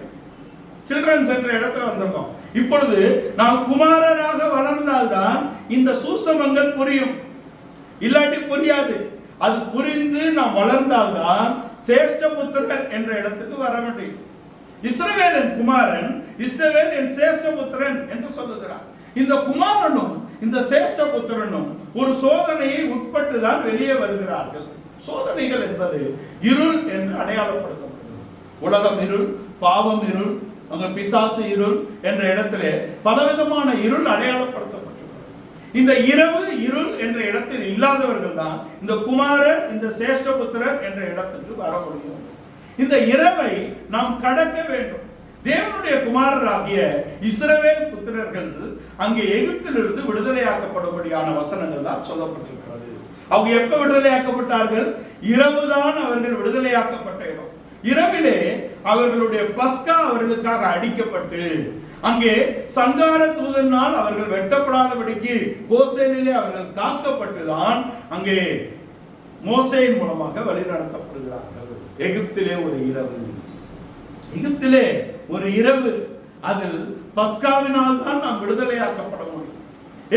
சில்ட்ரன்ஸ் என்ற இடத்துல வந்திருக்கோம். இப்பொழுது நாம் குமாரராக வளர்ந்தால்தான் இந்த சூசமங்கள் புரியும், இல்லாட்டி புரியாது. அது புரிந்து நாம் வளர்ந்தால்தான் சேஷ்ட புத்திரர் என்ற இடத்துக்கு வர முடியும். இஸ்ரவேலின் குமாரன் இஸ்ரவேல் என் சேஷ்ட புத்திரன் என்று சொல்லுகிறார். இந்த குமாரனும் இந்த சேஷ்ட புத்திரனும் ஒரு சோதனையை உட்பட்டுதான் வெளியே வருகிறார்கள். சோதனைகள் என்பது இருள் என்று அடையாளப்படுத்தப்படுகிறது. உலகம் இருள், பாவம் இருள், அங்க பிசாசு இருள் என்ற இடத்திலே பலவிதமான இருள் அடையாளப்படுத்தப்பட்டிருக்கிறது. இந்த இரவு இருள் என்ற இடத்தில் இல்லாதவர்கள் தான் இந்த குமாரர் இந்த சேஷ்டபுத்திரர் என்ற இடத்துக்கு வர முடியும். இந்த இரவை நாம் கடக்க வேண்டும். தேவனுடைய குமாரராகிய இஸ்ரவேல் புத்திரர்கள் அங்கே எகிப்திலிருந்து விடுதலையாக்கப்படும்படியான வசனங்கள் தான் சொல்லப்பட்டிருக்கிறது. அவங்க எப்ப விடுதலையாக்கப்பட்டார்கள்? இரவுதான் அவர்கள் விடுதலையாக்கப்பட்ட இடம். இரவிலே அவர்களுடைய பஸ்கா அவர்களுக்காக அடிக்கப்பட்டு அங்கே சங்கார தூதனால் அவர்கள் வெட்டப்படாதபடிக்கு கோசேனிலே அவர்கள் காக்கப்பட்டுதான் அங்கே மோசேயின் மூலமாக வழிநடத்தப்படுகிறார்கள். எகிப்திலே ஒரு இரவு, எகிப்திலே ஒரு இரவு, அதில் பஸ்காவினால் தான் நாம் விடுதலையாக்கப்பட முடியும்.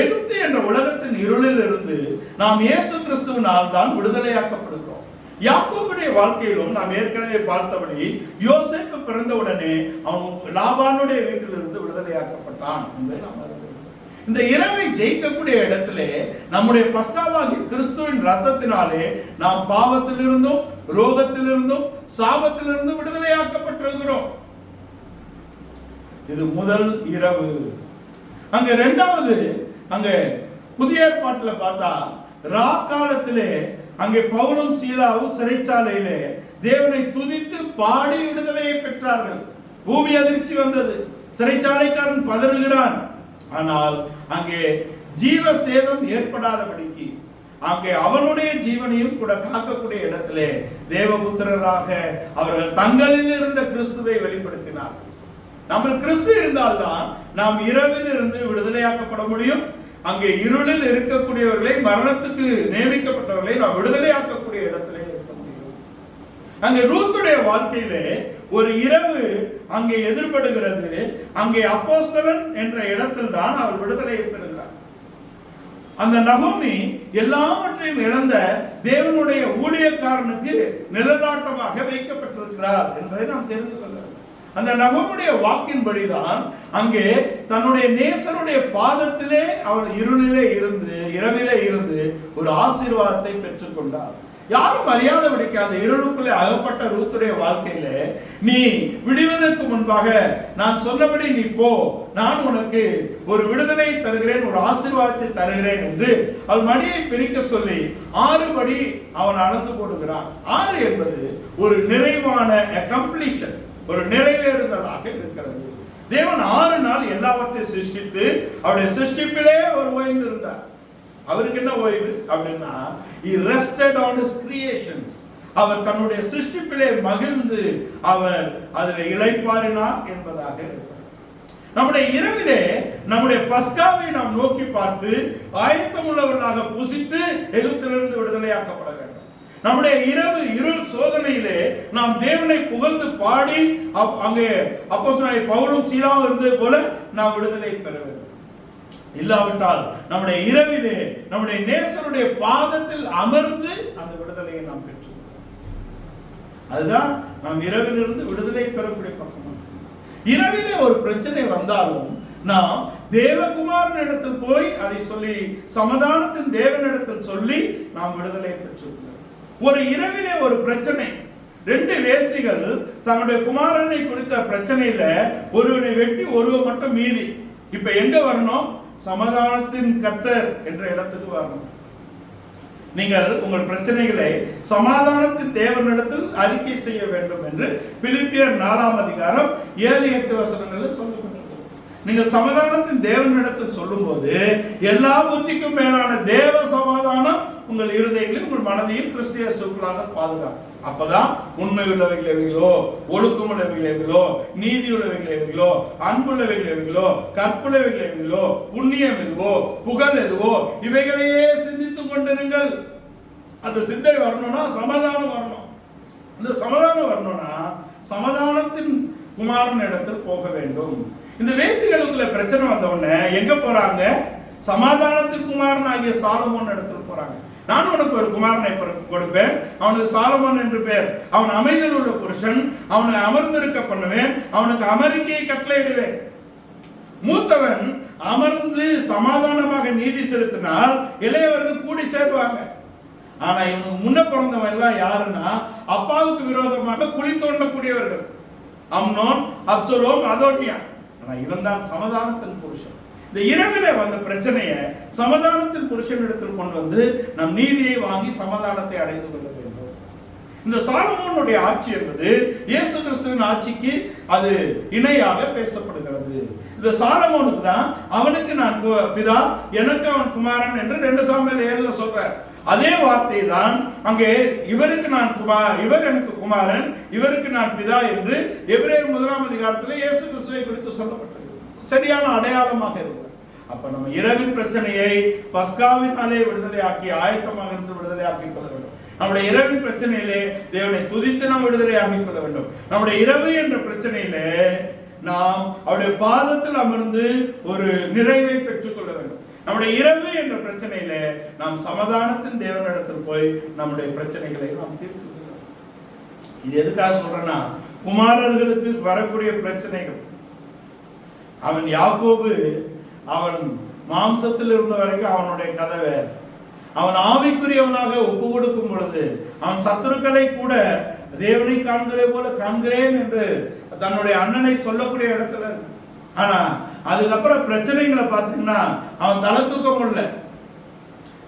எகிப்து என்ற உலகத்தின் இருளில் இருந்து நாம் இயேசு கிறிஸ்துவினால் தான் விடுதலையாக்கப்படுகிறோம். யாக்கோபுடைய வாழ்க்கையிலும் நாம் ஏற்கனவே பார்த்தபடி யோசேப்பு பிறந்தவுடனே அவன் லாபானுடைய வீட்டிலிருந்து விடுதலையாக்கப்பட்டான் என்பதை நாம் அறிந்திருக்கிறோம். இந்த இரவை ஜெயிக்கக்கூடிய இடத்திலே நம்முடைய பஸ்காவாகிய கிறிஸ்துவின் ரத்தத்தினாலே நாம் பாவத்திலிருந்தும் ரோகத்திலிருந்தும் சாபத்திலிருந்தும் விடுதலையாக்கப்பட்டிருக்கிறோம். இது முதல் இரவு. அங்க இரண்டாவது, அங்க புதிய ஏற்பாட்டில் பார்த்தா ரா காலத்திலே அங்கே பவுலும் சீலாவும் சிறைச்சாலையிலே தேவனை துதித்து பாடி விடுதலையை பெற்றார்கள். பூமி அதிர்ச்சி வந்தது, சிறைச்சாலைக்காரன் பதறுகிறான். ஆனால் அங்கே ஜீவ சேதம் ஏற்படாதபடிக்கு அங்கே அவனுடைய ஜீவனையும் கூட காக்கக்கூடிய இடத்திலே தேவபுத்திரராக அவர்கள் தங்களில் இருந்த கிறிஸ்துவை வெளிப்படுத்தினார். நம்ம கிறிஸ்து இருந்தால்தான் நாம் இரவில் இருந்து விடுதலையாக்கப்பட முடியும். அங்கே இருளில் இருக்கக்கூடியவர்களை, மரணத்துக்கு நியமிக்கப்பட்டவர்களை நாம் விடுதலையாக்கக்கூடிய இடத்திலே இருக்க முடியும். அங்கே ரூத்துடைய வாழ்க்கையிலே ஒரு இரவு அங்கே எதிர்படுகிறது. அங்கே அப்போஸ்தலன் என்ற இடத்தில் தான் அவர் விடுதலையை பெறுகிறார். அந்த நகோமி எல்லாவற்றையும் இழந்த தேவனுடைய ஊழியக்காரனுக்கு நிழலாட்டமாக வைக்கப்பட்டிருக்கிறார் என்பதை நாம் தெரிந்து கொள்ள. அந்த நகோமியுடைய வாக்கின்படிதான் அங்கே தன்னுடைய நேசருடைய பாதத்திலே அவள் இருளிலே இருந்து, இரவிலே இருந்து ஒரு ஆசீர்வாதத்தை பெற்றுக் கொண்டார். யாரும் அறியாதபடிக்கு அந்த இருளுக்குள்ளே அகப்பட்ட ரூத்துடைய வாழ்க்கையில, நீ விடுவதற்கு முன்பாக நான் சொன்னபடி நீ போ, நான் உனக்கு ஒரு விடுதலை தருகிறேன், ஒரு ஆசீர்வாதத்தை தருகிறேன் என்று அவள் மடியை பிரிக்க சொல்லி 6 படி அவன் அளந்து போடுகிறான். 6 என்பது ஒரு நிறைவான கம்ப்ளீஷன், ஒரு நிறைவேறுதலாக இருக்கிறது. தேவன் 6 நாள் எல்லாவற்றையும் சிருஷ்டித்து அவருடைய சிருஷ்டிப்பிலே அவர் ஓய்ந்திருந்தார். அவருக்கு என்ன ஓய்வு அப்படின்னா, he rested on his creations. அவர் தன்னுடைய சிருஷ்டிப்பிலே மகிழ்ந்து அவர் அதில் இளைப்பாறினார் என்பதாக இருக்கிறது. நம்முடைய இரவிலே நம்முடைய பஸ்காவை நாம் நோக்கி பார்த்து ஆயத்தம் உள்ளவர்களாக புசித்து எகிப்திலிருந்து விடுதலையாக்கப்பட வேண்டும். நம்முடைய இரவு இருள் சோதனையிலே நாம் தேவனை புகழ்ந்து பாடி அங்கே அப்போஸ்தலனாகிய பவுலும் சீலாவும் இருந்தது போல நாம் விடுதலை பெற வேண்டும். இல்லாவிட்டால் நம்முடைய இரவிலே நம்முடைய நேசருடைய பாதத்தில் அமர்ந்து அந்த விடுதலையை நாம் பெற்றுள்ளோம். அதுதான் நாம் இரவிலிருந்து விடுதலை பெறக்கூடிய பக்கம். இரவிலே ஒரு பிரச்சனை வந்தாலும் நாம் தேவகுமாரனிடத்தில் போய் அதை சொல்லி சமாதானத்தின் தேவனிடத்தில் சொல்லி நாம் விடுதலை பெற்றிருக்கிறோம். ஒரு இரவிலே ஒரு பிரச்சனை, 2 வேசிகள் தங்களுடைய குமாரனை குறித்த பிரச்சனையில ஒருவனை வெட்டி ஒருவன் மட்டும் மீதி. இப்ப எங்க வரணும்? சமாதானத்தின் கர்த்தர் என்ற இடத்துக்கு வரணும். நீங்கள் உங்கள் பிரச்சனைகளை சமாதானத்தின் தேவனிடத்தில் அறிக்கை செய்ய வேண்டும் என்று பிலிப்பியர் 4ஆம் அதிகாரம் 7-8 வசனங்களில் சொல்லப்பட்டிருக்கிறது. நீங்கள் சமாதானத்தின் தேவனிடத்தில் சொல்லும் போது எல்லா புத்திக்கும் மேலான தேவ சமாதானம் உங்கள் இருதயங்களையும் உங்கள் மனதையும் கிறிஸ்து இயேசுவுக்குள்ளாக பாதுகாக்கும். அப்பதான் உண்மை உள்ளவைகள் எவைகளோ, ஒழுக்கம் உள்ளவைகள் எவைகளோ, நீதி உள்ளவைகள் எவைகளோ, அன்புள்ளவைகள் எவைகளோ, கற்புள்ளவைகள் எவைகளோ, புண்ணியம் எதுவோ, புகழ் எதுவோ, இவைகளையே சிந்தித்துக் கொண்டிருங்கள். அந்த சிந்தை வரணும்னா சமாதானம் வரணும். இந்த சமாதானம் வரணும்னா சமாதானத்தின் குமாரன் இடத்தில் போக வேண்டும். இந்த வேசிகளுக்குள்ள பிரச்சனை வந்த உடனே எங்க போறாங்க? சமாதானத்தின் குமாரன் ஆகிய சாலமோன் இடத்தில் போறாங்க. நான் உனக்கு ஒரு குமாரனை கொடுப்பேன், அவனுக்கு சாலமோன் என்று பெயர். அவன் அமைதியில் உள்ள புருஷன், அவனை அமர்ந்திருக்க பண்ணுவேன், அவனுக்கு அமெரிக்கையை கட்டளையிடுவேன். மூத்தவன் அமர்ந்து சமாதானமாக நீதி செலுத்தினால் இளையவர்கள் கூடி சேருவாங்க. ஆனா இவனுக்கு முன்ன பிறந்தவன் எல்லாம் யாருன்னா அப்பாவுக்கு விரோதமாக குழி தோண்டக்கூடியவர்கள். அம்னோன், அப்சலோம், அதோனியா. ஆனா இவன் தான் சமாதானத்தின் புருஷன். இந்த இரவிலே வந்த பிரச்சனையை சமாதானத்தின் புருஷனிடத்தில் கொண்டு வந்து நம் நீதியை வாங்கி சமாதானத்தை அடைந்து கொள்ள வேண்டும். இந்த சாலமோனுடைய ஆட்சி என்பது இயேசு கிறிஸ்துவின் ஆட்சிக்கு அது இணையாக பேசப்படுகிறது. இந்த சாலமோனுக்கு தான் அவனுக்கு நான் பிதா, எனக்கு அவன் குமாரன் என்று 2 சாமுவேல் 7ல சொல்றார். அதே வார்த்தை தான் அங்கே இவருக்கு நான் இவர் எனக்கு குமாரன், இவருக்கு நான் பிதா என்று எபிரேயர் 1ஆம் அதிகாரத்தில் இயேசு கிறிஸ்துவை குறித்து சொல்லப்பட்டது. சரியான அடையாளமாக இருக்கிறது. அப்ப நம்ம இரவின் பிரச்சனையை பஸ்காவினாலே விடுதலையாக்கி ஆயத்தமாக இருந்து விடுதலையாக்கிக் கொள்ள வேண்டும். நம்முடைய இரவின் பிரச்சனையிலே தேவனை துதித்து நாம் விடுதலையாக்கிக் கொள்ள வேண்டும். நம்முடைய இரவு என்ற பிரச்சனையிலே நாம் அவருடைய பாதத்தில் அமர்ந்து ஒரு நிறைவை பெற்றுக் கொள்ள வேண்டும். நம்முடைய இரவு என்ற பிரச்சனையில நாம் சமாதானத்தின் தேவனிடத்தில் போய் நம்முடைய பிரச்சனைகளை நாம் தீர்த்து கொள்ளலாம். இது எதுக்காக சொல்றேன்னா, குமாரர்களுக்கு வரக்கூடிய பிரச்சனைகள், அவன் யாக்கோபு அவன் மாம்சத்தில் இருந்த வரைக்கும் அவனுடைய கதை வேறு. அவன் ஆவிக்குரியவனாக ஒப்பு கொடுக்கும் பொழுது அவன் சத்துருக்களை கூட தேவனை காண்கிறே போல காண்கிறேன் என்று தன்னுடைய அண்ணனை சொல்லக்கூடிய இடத்துல இருக்கு. ஆனா அதுக்கப்புறம் பிரச்சனைகளை பார்த்தீங்கன்னா அவன் தலை தூக்க முடியல.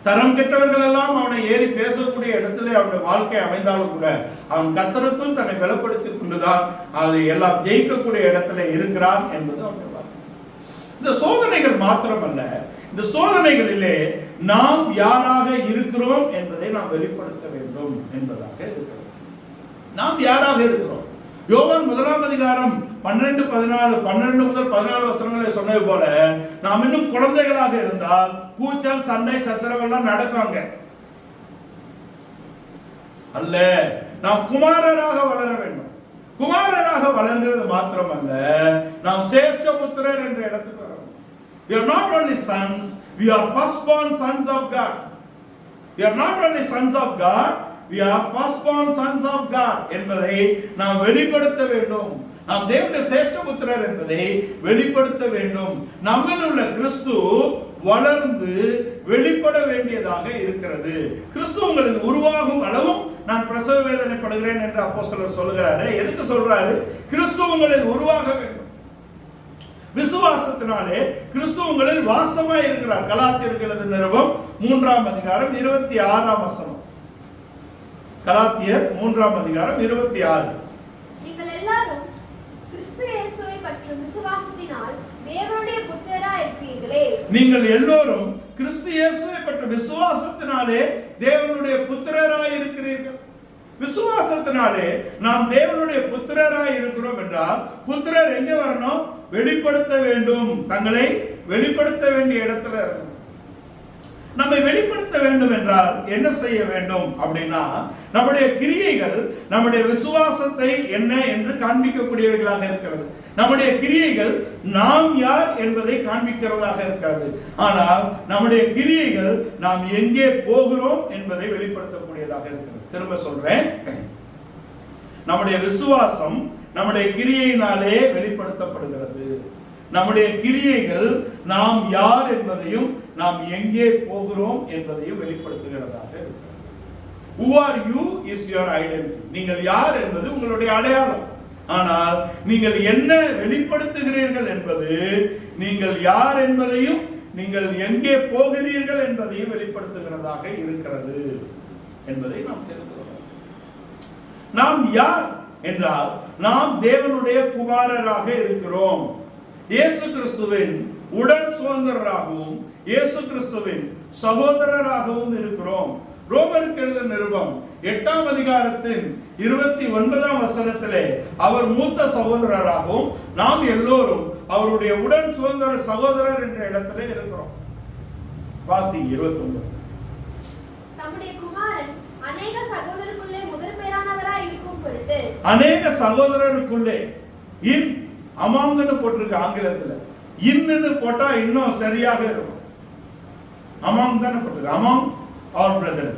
தரம் கெட்டவர்கள் எல்லாம் அவனை ஏறி பேசக்கூடிய இடத்துல அவனுடைய வாழ்க்கை அமைந்தாலும் கூட அவன் கர்த்தருக்குள் தன்னை பலப்படுத்திக் கொண்டுதான் அதை எல்லாம் ஜெயிக்கக்கூடிய இடத்துல இருக்கிறான் என்பது அவனுடைய வாழ்க்கை. இந்த சோதனைகள் மாத்திரமல்ல, இந்த சோதனைகளிலே நாம் யாராக இருக்கிறோம் என்பதை நாம் வெளிப்படுத்த வேண்டும் என்பதாக இருக்கிறது. நாம் யாராக இருக்கிறோம்? யோவான் 1ஆம் அதிகாரம் 12 முதல் 14 வசனங்களை சொன்னது போல நாம் இன்னும் குழந்தைகளாக இருந்தால் கூச்சல், சண்டை, சச்சரவெல்லாம் நடக்குவாங்க. அல்ல, நாம் குமாரராக வளர வேண்டும். குமாரராக வளர்கிறது மாத்திரமல்ல, நாம் சேஷ்ட புத்திரர் என்ற இடத்துக்கு வரணும். We are not only sons, we are firstborn sons of God. We are not only sons of God, we are firstborn sons of God என்பதை நாம் வெளிப்படுத்த வேண்டும். நாம் தேவனுடைய சேஷ்ட புத்திரர் என்பதை வெளிப்படுத்த வேண்டும். நம்மில் உள்ள கிறிஸ்து வளர்ந்து வெளிப்பட வேண்டியதாக இருக்கிறது. கிறிஸ்து உங்களில் உருவாகும் அளவும் நான் பிரசவ வேதனைப்படுகிறேன் என்று அப்போஸ்தலர் சொல்கிறாரு. எதுக்கு சொல்றாரு? கிறிஸ்து உங்களில் உருவாக வேண்டும். விசுவாசத்தினாலே கிறிஸ்து உங்களில் வாசமாய் இருக்கிறார். கலாத்தியருக்கு எழுதின நிருபம் 3ஆம் அதிகாரம் 26ஆம் வசனம். கலாத்தியர் 3ஆம் அதிகாரம் 26. நீங்கள் எல்லாரும் கிறிஸ்து இயேசுவை பற்றும் விசுவாசத்தினால் தேவனுடைய புத்திரராய் இருக்கிறீர்களே. நீங்கள் எல்லோரும் கிறிஸ்து இயேசுவை பற்றும் விசுவாசத்தினாலே தேவனுடைய புத்திரராய் இருக்கிறீர்கள். விசுவாசத்தினாலே நாம் தேவனுடைய புத்திரராய் இருக்கிறோம் என்றால் புத்திரர் எங்க வரணும்? வெளிப்படுத்த வேண்டும். தங்களை வெளிப்படுத்த வேண்டிய இடத்துல இருக்கணும். நம்மை வெளிப்படுத்த வேண்டும் என்றால் என்ன செய்ய வேண்டும் அப்படின்னா, நம்முடைய கிரியைகள் நம்முடைய விசுவாசத்தை என்ன என்று காண்பிக்கக்கூடியவைகளாக இருக்கிறது. நம்முடைய கிரியைகள் நாம் யார் என்பதை காண்பிக்கிறதாக இருக்கிறது. ஆனால் நம்முடைய கிரியைகள் நாம் எங்கே போகிறோம் என்பதை வெளிப்படுத்தக்கூடியதாக இருக்கிறது. திரும்ப சொல்றேன், நம்முடைய விசுவாசம் நம்முடைய கிரியையினாலே வெளிப்படுத்தப்படுகிறது. நம்முடைய கிரியைகள் நாம் யார் என்பதையும் நாம் எங்கே போகிறோம் என்பதையும் வெளிப்படுத்துகிறதாக இருக்கிறது. Who are you is your identity. நீங்கள் யார் என்பது உங்களுடைய அடையாளம். ஆனால் நீங்கள் என்ன வெளிப்படுத்துகிறீர்கள் என்பது நீங்கள் யார் என்பதையும் நீங்கள் எங்கே போகிறீர்கள் என்பதையும் வெளிப்படுத்துகிறதாக இருக்கிறது என்பதை நாம் தெரிந்து கொள்ளலாம். நாம் யார் என்றால் நாம் தேவனுடைய குமாரராக இருக்கிறோம். இயேசு கிறிஸ்துவின் உடன் சுதந்திரராகவும் இயேசு கிறிஸ்துவின் சகோதரராகவும் இருக்கிறோம். ரோமருக்கு எழுதின நிருபம் 8ஆம் அதிகாரத்தின் 29ஆம் வசனத்திலே அவர் மூத்த சகோதரராகவும் நாம் எல்லோரும் அவருடைய உடன் சுதந்திர சகோதரர் என்ற இடத்திலே இருக்கிறோம். வாசி 29. தம்முடைய குமாரன் அநேக சகோதரருக்குள்ளே முதற்பேரானவராய் இருக்கும் பொருட்டு அநேக சகோதரருக்குள்ளே இன் அமாங்கன்னு போட்டிருக்கு ஆங்கிலத்துல. இன்னுன்னு போட்டா இன்னும் சரியாக இருக்கும். அமாங் தானே போட்டிருக்கு. Among all brother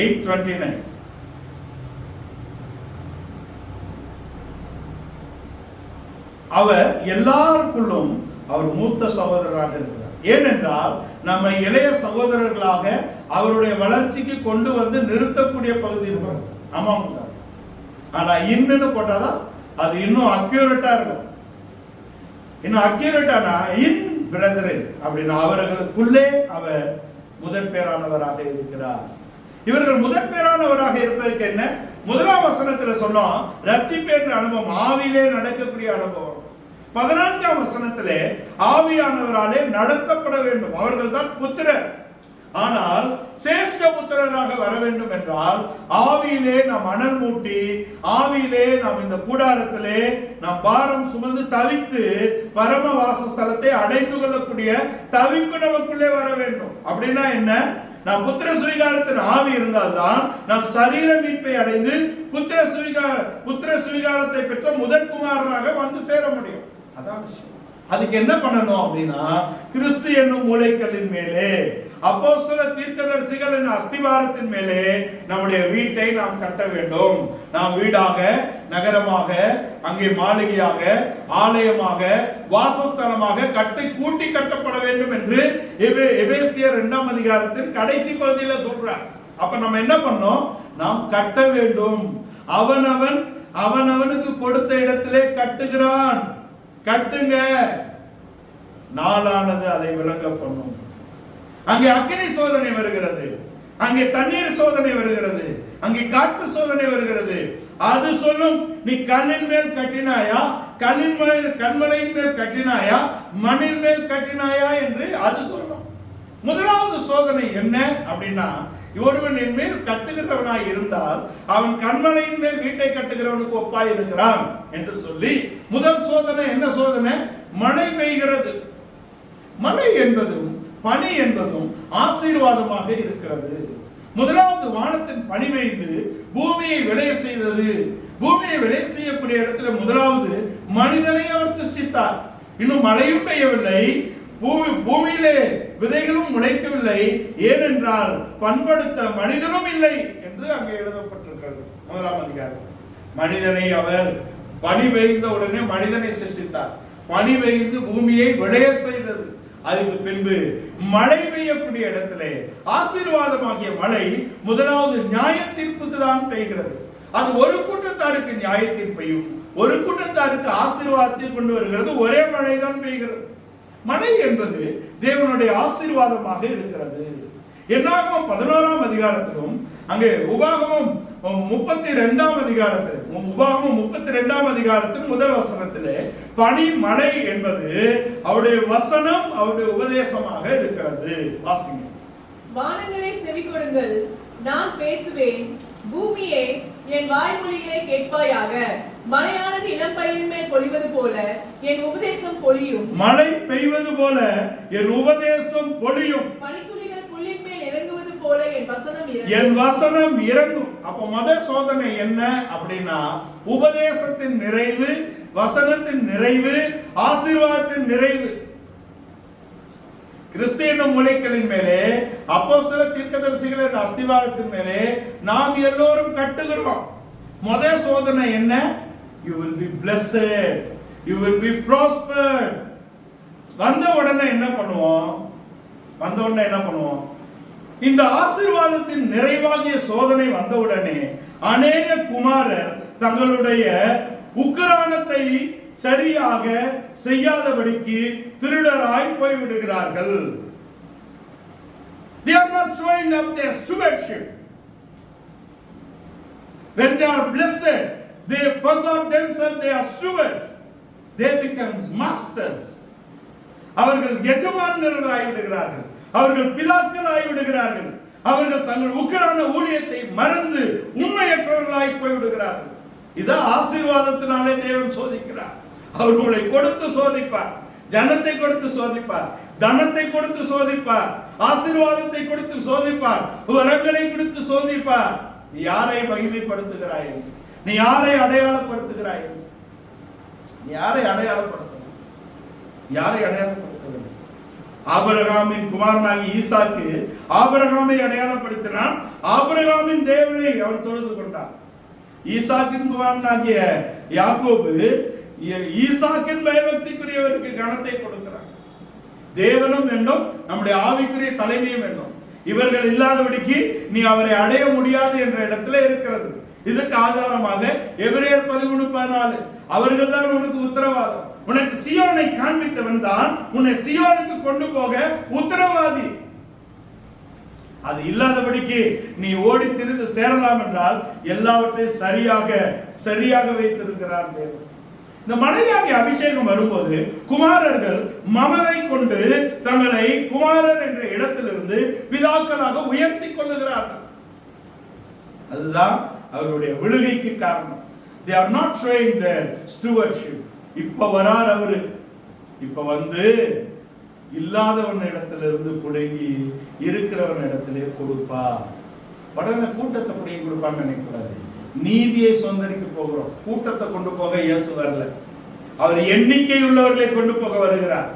8:29. அவர் எல்லாருக்குள்ளும் அவர் மூத்த சகோதரராக இருக்கிறார். ஏனென்றால் நம்ம இளைய சகோதரர்களாக அவருடைய வளர்ச்சிக்கு கொண்டு வந்து நிறுத்தக்கூடிய பகுதி இருக்கும். அமாங் தான். ஆனா இன்னுன்னு போட்டாதான் அது இன்னும் அக்யூரேட்டா இருக்கும். இன்னும் அக்யூரேட்டானா இன் பிரதரன் அப்படின்னா அவர்களுக்குள்ளே அவர் முதற் பேரானவராக இருக்கிறார். இவர்கள் முதற் பேரானவராக இருப்பதற்கு என்ன? முதலாம் வசனத்துல சொன்னோம் ரட்சிப்பு என்ற அனுபவம் ஆவியிலே நடக்கக்கூடிய அனுபவம். 14ஆம் வசனத்திலே ஆவியானவராலே நடத்தப்பட வேண்டும். அவர்கள் தான் புத்திரர். ஆனால் சேஷ்ட புத்திரராக வர வேண்டும் என்றால் ஆவியிலே நாம் அனல் மூட்டி ஆவியிலே நாம் இந்த கூடாரத்திலே நாம் பாரம் சுமந்து தவித்து பரம வாசஸ்தலத்தை அடைந்து கொள்ளக்கூடிய தவிப்பு நமக்குள்ளே வர வேண்டும். அப்படின்னா என்ன? நாம் புத்திர சுவிகாரத்தின் ஆவி இருந்தால்தான் நாம் சரீர மீட்பை அடைந்து புத்திர சுவிகாரத்தை பெற்ற முதற்குமாரராக வந்து சேர முடியும். அதான் விஷயம். அதுக்கு என்ன பண்ணணும் அப்படின்னா கிறிஸ்து என்னும் மூலைக்கல்லின் மேலே அப்போஸ்தல தீர்க்கதரிசிகள் என்னும் அஸ்திவாரத்தின் மேலே நம்முடைய வீட்டை நாம் கட்ட வேண்டும். நாம் வீடாக, நகரமாக, அங்கே மாளிகையாக, ஆலயமாக, வாசஸ்தலமாக கூட்டி கட்டப்பட வேண்டும் என்று எபேசியர் 2ஆம் அதிகாரத்தின் கடைசி பகுதியில சொல்றார். அப்ப நம்ம என்ன பண்ணோம்? நாம் கட்ட வேண்டும். அவனவனுக்கு கொடுத்த இடத்திலே கட்டுகிறான். கட்டுங்க. நாளானது அதை விளங்க பண்ணும். அங்கே அக்கினி சோதனை வருகிறது, அங்கே தண்ணீர் சோதனை வருகிறது, அங்கே காற்று சோதனை வருகிறது. அது சொல்லும் நீ கல்லின் மேல் கட்டினாயா, கண்மலையின் மேல் கட்டினாயா, மண்ணின் மேல் கட்டினாயா என்று அது சொல்லும். முதலாவது சோதனை என்ன அப்படின்னா ஒருவன் என் மேல் கட்டுகிறவனாய் இருந்தால் அவன் கண்மலையின் மேல் வீட்டை கட்டுகிறவனுக்கு ஒப்பாய் இருக்கிறான் என்று சொல்லி முதல் சோதனை என்ன சோதனை? மழை பெய்கிறது. மழை என்பதும் பனி என்பதும் ஆசீர்வாதமாக இருக்கிறது. முதலாவது வானத்தின் பனி பெய்து பூமியை விளைய செய்தது. பூமியை விளைய செய்யக்கூடிய இடத்துல முதலாவது மனிதனை அவர் சிருஷ்டித்தார். இன்னும் மழையும் பெய்யவில்லை, பூமியிலே விதைகளும் முளைக்கவில்லை. ஏனென்றால் பண்படுத்த மனிதனும் இல்லை என்று அங்கே எழுதப்பட்டிருக்கிறது. 1ஆம் அதிகாரம். மனிதனை அவர் பனி பெய்த உடனே மனிதனை சிருஷ்டித்தார். பனி பெய்து பூமியை விளைய செய்தது. அதுக்கு பின்பு மழை பெய்யக்கூடிய இடத்திலே ஆசீர்வாதமாகிய மழை முதலாவது நியாய தீர்ப்புக்கு தான் பெய்கிறது. அது ஒரு கூட்டத்தாருக்கு நியாய தீர்ப்பையும் ஒரு கூட்டத்தாருக்கு ஆசீர்வாதத்தை கொண்டு வருகிறது. ஒரே மழை தான் பெய்கிறது. மழை என்பது தேவனுடைய ஆசீர்வாதமாக இருக்கிறது. என்னாகும் 11ஆம் அதிகாரத்திலும் அங்கே உபாகமம் 32ஆம் அதிகாரத்தில் முதல் வசனத்திலே பனி மழை என்பது அவருடைய வசனம், அவருடைய உபதேசமாக இருக்கிறது. வாசிங்க. வானங்களே செவி கொடுங்கள், நான் பேசுவேன். பூமியே என் வாய்மொழிகளை கேட்பாயாக. மழையானது இளம்பயிரின் மேல் பொழிவது போல என் உபதேசம் பொழியும். மழை பெய்வது போல என் உபதேசம் பொழியும். பனித்துளிகள் புல்லின் மேல் இறங்குவது போல என் வசனம் இறங்கும். அப்ப முதல் சோதனை என்ன அப்படின்னா உபதேசத்தின் நிறைவு, வசனத்தின் நிறைவு, ஆசீர்வாதத்தின் நிறைவு. கிறிஸ்தியன் மூலைக்கலின் மேலே அப்போஸ்தல தீர்க்கதரிசிகளின் அஸ்திவாரத்தின் மேலே நாம் எல்லோரும் கட்டுகிறோம். முதல் சோதனை என்ன? You will be blessed. you will be prospered. வந்த உடனே என்ன பண்ணுவோம்? இந்த ஆசீர்வாதத்தின் நிறைவாகிய சோதனை வந்தவுடனே அநேக குமாரர் தங்களுடைய உக்கிரானத்தை சரியாக செய்யாதபடிக்கு திருடராய் போய்விடுகிறார்கள். They are not showing up their stewardship. When they are blessed, they forgot themselves, they are stewards. They become masters. அவர்கள் எஜமானர்களாய் விடுகிறார்கள், அவர்கள் பிதாக்களாய் விடுகிறார்கள், அவர்கள் தங்கள் உக்கிரான ஊழியத்தை மறந்து உண்மையற்றவர்களாய் போய்விடுகிறார்கள். இதை ஆசீர்வாதத்தினாலே தேவன் சோதிக்கிறார். அவர்களை கொடுத்து சோதிப்பார், ஜனத்தை கொடுத்து சோதிப்பார், தனத்தை கொடுத்து சோதிப்பார், ஆசீர்வாதத்தை கொடுத்து சோதிப்பார், வரங்களை கொடுத்து சோதிப்பார். நீ யாரை மகிமைப்படுத்துகிறாய்? நீ யாரை அடையாளப்படுத்துகிறாய்? நீ யாரை அடையாளப்படுத்த வேண்டும்? ஆபிரகாமின் குமாரனாகிய ஈசாக்கு ஆபிரகாமை அடையாளப்படுத்தினான். ஆபிரகாமின் தேவனை அவன் தொழுது கொண்டான். ஈசாக்கின் குமாரனாகிய யாக்கோபு ஈசாக்கின் பயபக்திக்குரியவருக்கு கனத்தை கொடுக்கிறார். தேவனும் வேண்டும், நம்முடைய ஆவிக்குரிய தலைமையும் வேண்டும். இவர்கள் இல்லாதபடிக்கு நீ அவரை அடைய முடியாது என்ற இடத்துல இருக்கிறது. இதுக்கு ஆதாரமாக எபிரேயர் 11:14 அவர்கள் தான் உனக்கு உத்தரவாதம். உனக்கு சியோனை காண்பித்தவன் தான் உன்னை சியோனுக்கு கொண்டு போக உத்தரவாதி. அது இல்லாதபடிக்கு நீ ஓடி திரிந்து சேரலாம் என்றால் எல்லாவற்றையும் சரியாக வைத்திருக்கிறார் தேவன். இந்த மலையாகிய அபிஷேகம் வரும்போது குமாரர்கள் மமதை கொண்டு தங்களை குமாரர் என்ற இடத்திலிருந்து பிதாக்களாக உயர்த்தி கொள்ளுகிறார்கள். அதுதான் அவருடைய விழுகைக்கு காரணம். They are not showing their stewardship. இப்ப வரார் அவரு. இப்ப வந்து இல்லாதவன் இடத்திலிருந்து புடுங்கி இருக்கிறவன் இடத்திலே கொடுப்பா. உடனே கூட்டத்தை புடுங்கி கொடுப்பான்னு நினைக்கக்கூடாது. நீதியை சொந்தரிக்க போகிறோம். கூட்டத்தை கொண்டு போக இயேசு வரல. அவர் எண்ணிக்கை உள்ளவர்களை கொண்டு போக வருகிறார்.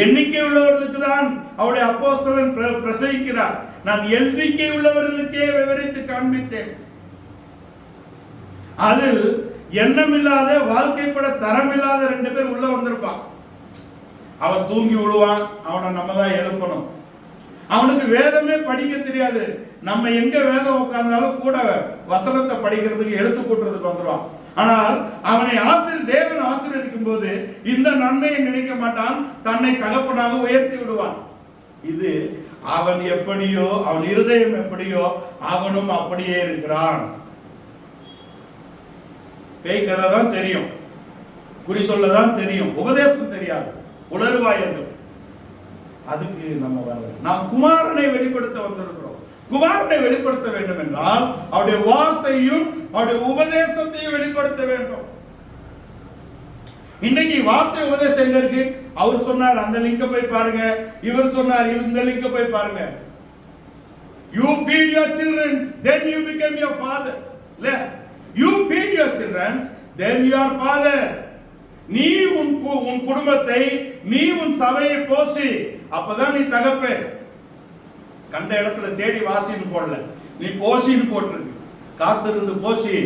எண்ணிக்கை உள்ளவர்களுக்கு தான் அவருடைய அப்போஸ்தலன் பிரசங்கிக்கிறார். நான் எண்ணிக்கை உள்ளவர்களுக்கே விவரித்து காண்பித்தேன். அதில் எண்ணமில்லாத வாழ்க்கைப்பட தரமில்லாத 2 பேர் உள்ள வந்திருப்பான். அவன் தூங்கி விழுவான். அவனை நம்ம தான் எழுப்பணும். அவனுக்கு வேதமே படிக்க தெரியாது. நம்ம எங்க வேதம் உட்கார்ந்தாலும் கூட வசனத்தை படிக்கிறதுக்கு எழுத்து கூட்டுறதுக்கு வந்துடுவான். ஆனால் அவனை தேவன் ஆசீர்வதிக்கும் போது இந்த நன்மையை நினைக்க மாட்டான். தன்னை தகப்பனாக உயர்த்தி விடுவான். இது அவன் எப்படியோ, அவன் இருதயம் எப்படியோ அவனும் அப்படியே இருக்கிறான். பேய் கதை தான் தெரியும், குறி சொல்லதான் தெரியும், உபதேசம் தெரியாது, உணர்வாயர்கள். அதுக்கு நம்ம வரல. நாம் குமாரனை வெளிப்படுத்த வந்திருக்கிறோம். குமாரனை வெளிப்படுத்த வேண்டும் என்றால் அவருடைய வார்த்தையும் அவருடைய உபதேசத்தையும் வெளிப்படுத்த வேண்டும். இன்னைக்கு வார்த்தை உபதேசம் எங்க இருக்கு? அவர் சொன்னார் அந்த லிங்க போய் பாருங்க, இவர் சொன்னார் இந்த லிங்க போய் பாருங்க. You feed your children, then you become your father. You feed your children, then you are father. நீ உன் குடும்பத்தை, நீ உன் சபையை போசி, அப்பதான் நீ தகப்பே. கண்ட இடத்துல தேடி வாசின்னு போடல, நீ போசின்னு போட்டிருக்கு. காத்திருந்து போசி,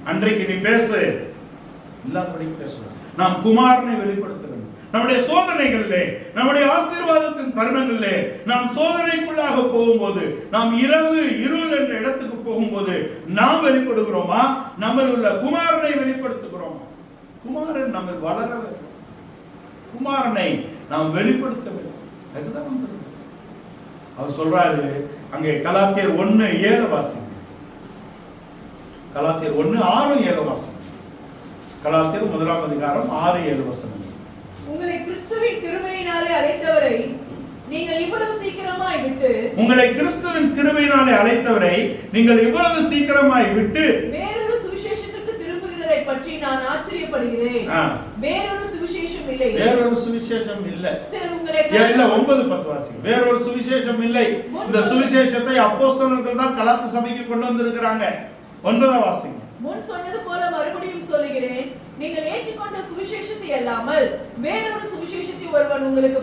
அன்றைக்கு நீ பேசு, இல்லாதபடி பேசணும். நாம் குமாரனை வெளிப்படுத்த வேண்டும். நம்முடைய சோதனைகளிலே, நம்முடைய ஆசீர்வாதத்தின் தருணங்களிலே நாம் சோதனைக்குள்ளாக போகும்போது, நாம் இருள் என்ற இடத்துக்கு போகும்போது நாம் வெளிப்படுகிறோமா? நம்ம உள்ள குமாரனை வெளிப்படுத்துகிறோமா? குமாரன் நம்ம வளர வேண்டும். குமாரனை நாம் வெளிப்படுத்த வேண்டும். அதுதான் வந்து அவர் சொல்றாரு. அங்கே கலாத்தியர் 1:7 வாசிங்க. கலாத்தியர் 1:6-7 வாசிங்க. கலாத்தியர் 1ஆம் அதிகாரம் 6-7 வசனங்கள். உங்களை கிறிஸ்துவின் கிருபையினாலே அழைத்தவரை நீங்கள் இவ்வளவு சீக்கிரமாய் விட்டு, உங்களை கிறிஸ்துவின் கிருபையினாலே அழைத்தவரை நீங்கள் இவ்வளவு சீக்கிரமாய் விட்டு வேறொரு சுவிசேஷத்துக்கு திரும்புகிறதை பற்றி நான் ஆச்சரியப்படுகிறேன். வேறொரு சுவிசேஷம் இல்லை. வேறொரு சுவிசேஷம் இல்லை. சிலர் உங்களை இல்ல 9:10 வாசிங்க. வேறொரு சுவிசேஷம் இல்லை. இந்த சுவிசேஷத்தை அப்போஸ்தலர்கள் தான் கலாத்து சபைக்கு கொண்டு வந்திருக்கிறாங்க. 9 வாசிங்க. முன் சொன்னது போல மறுபடியும் சொல்லுகிறேன், நீங்கள் ஏற்றுக்கொண்ட சுவிசேஷத்தை அல்லாமல் வேறொரு சுவிசேஷத்தை ஒருவன் உங்களுக்கு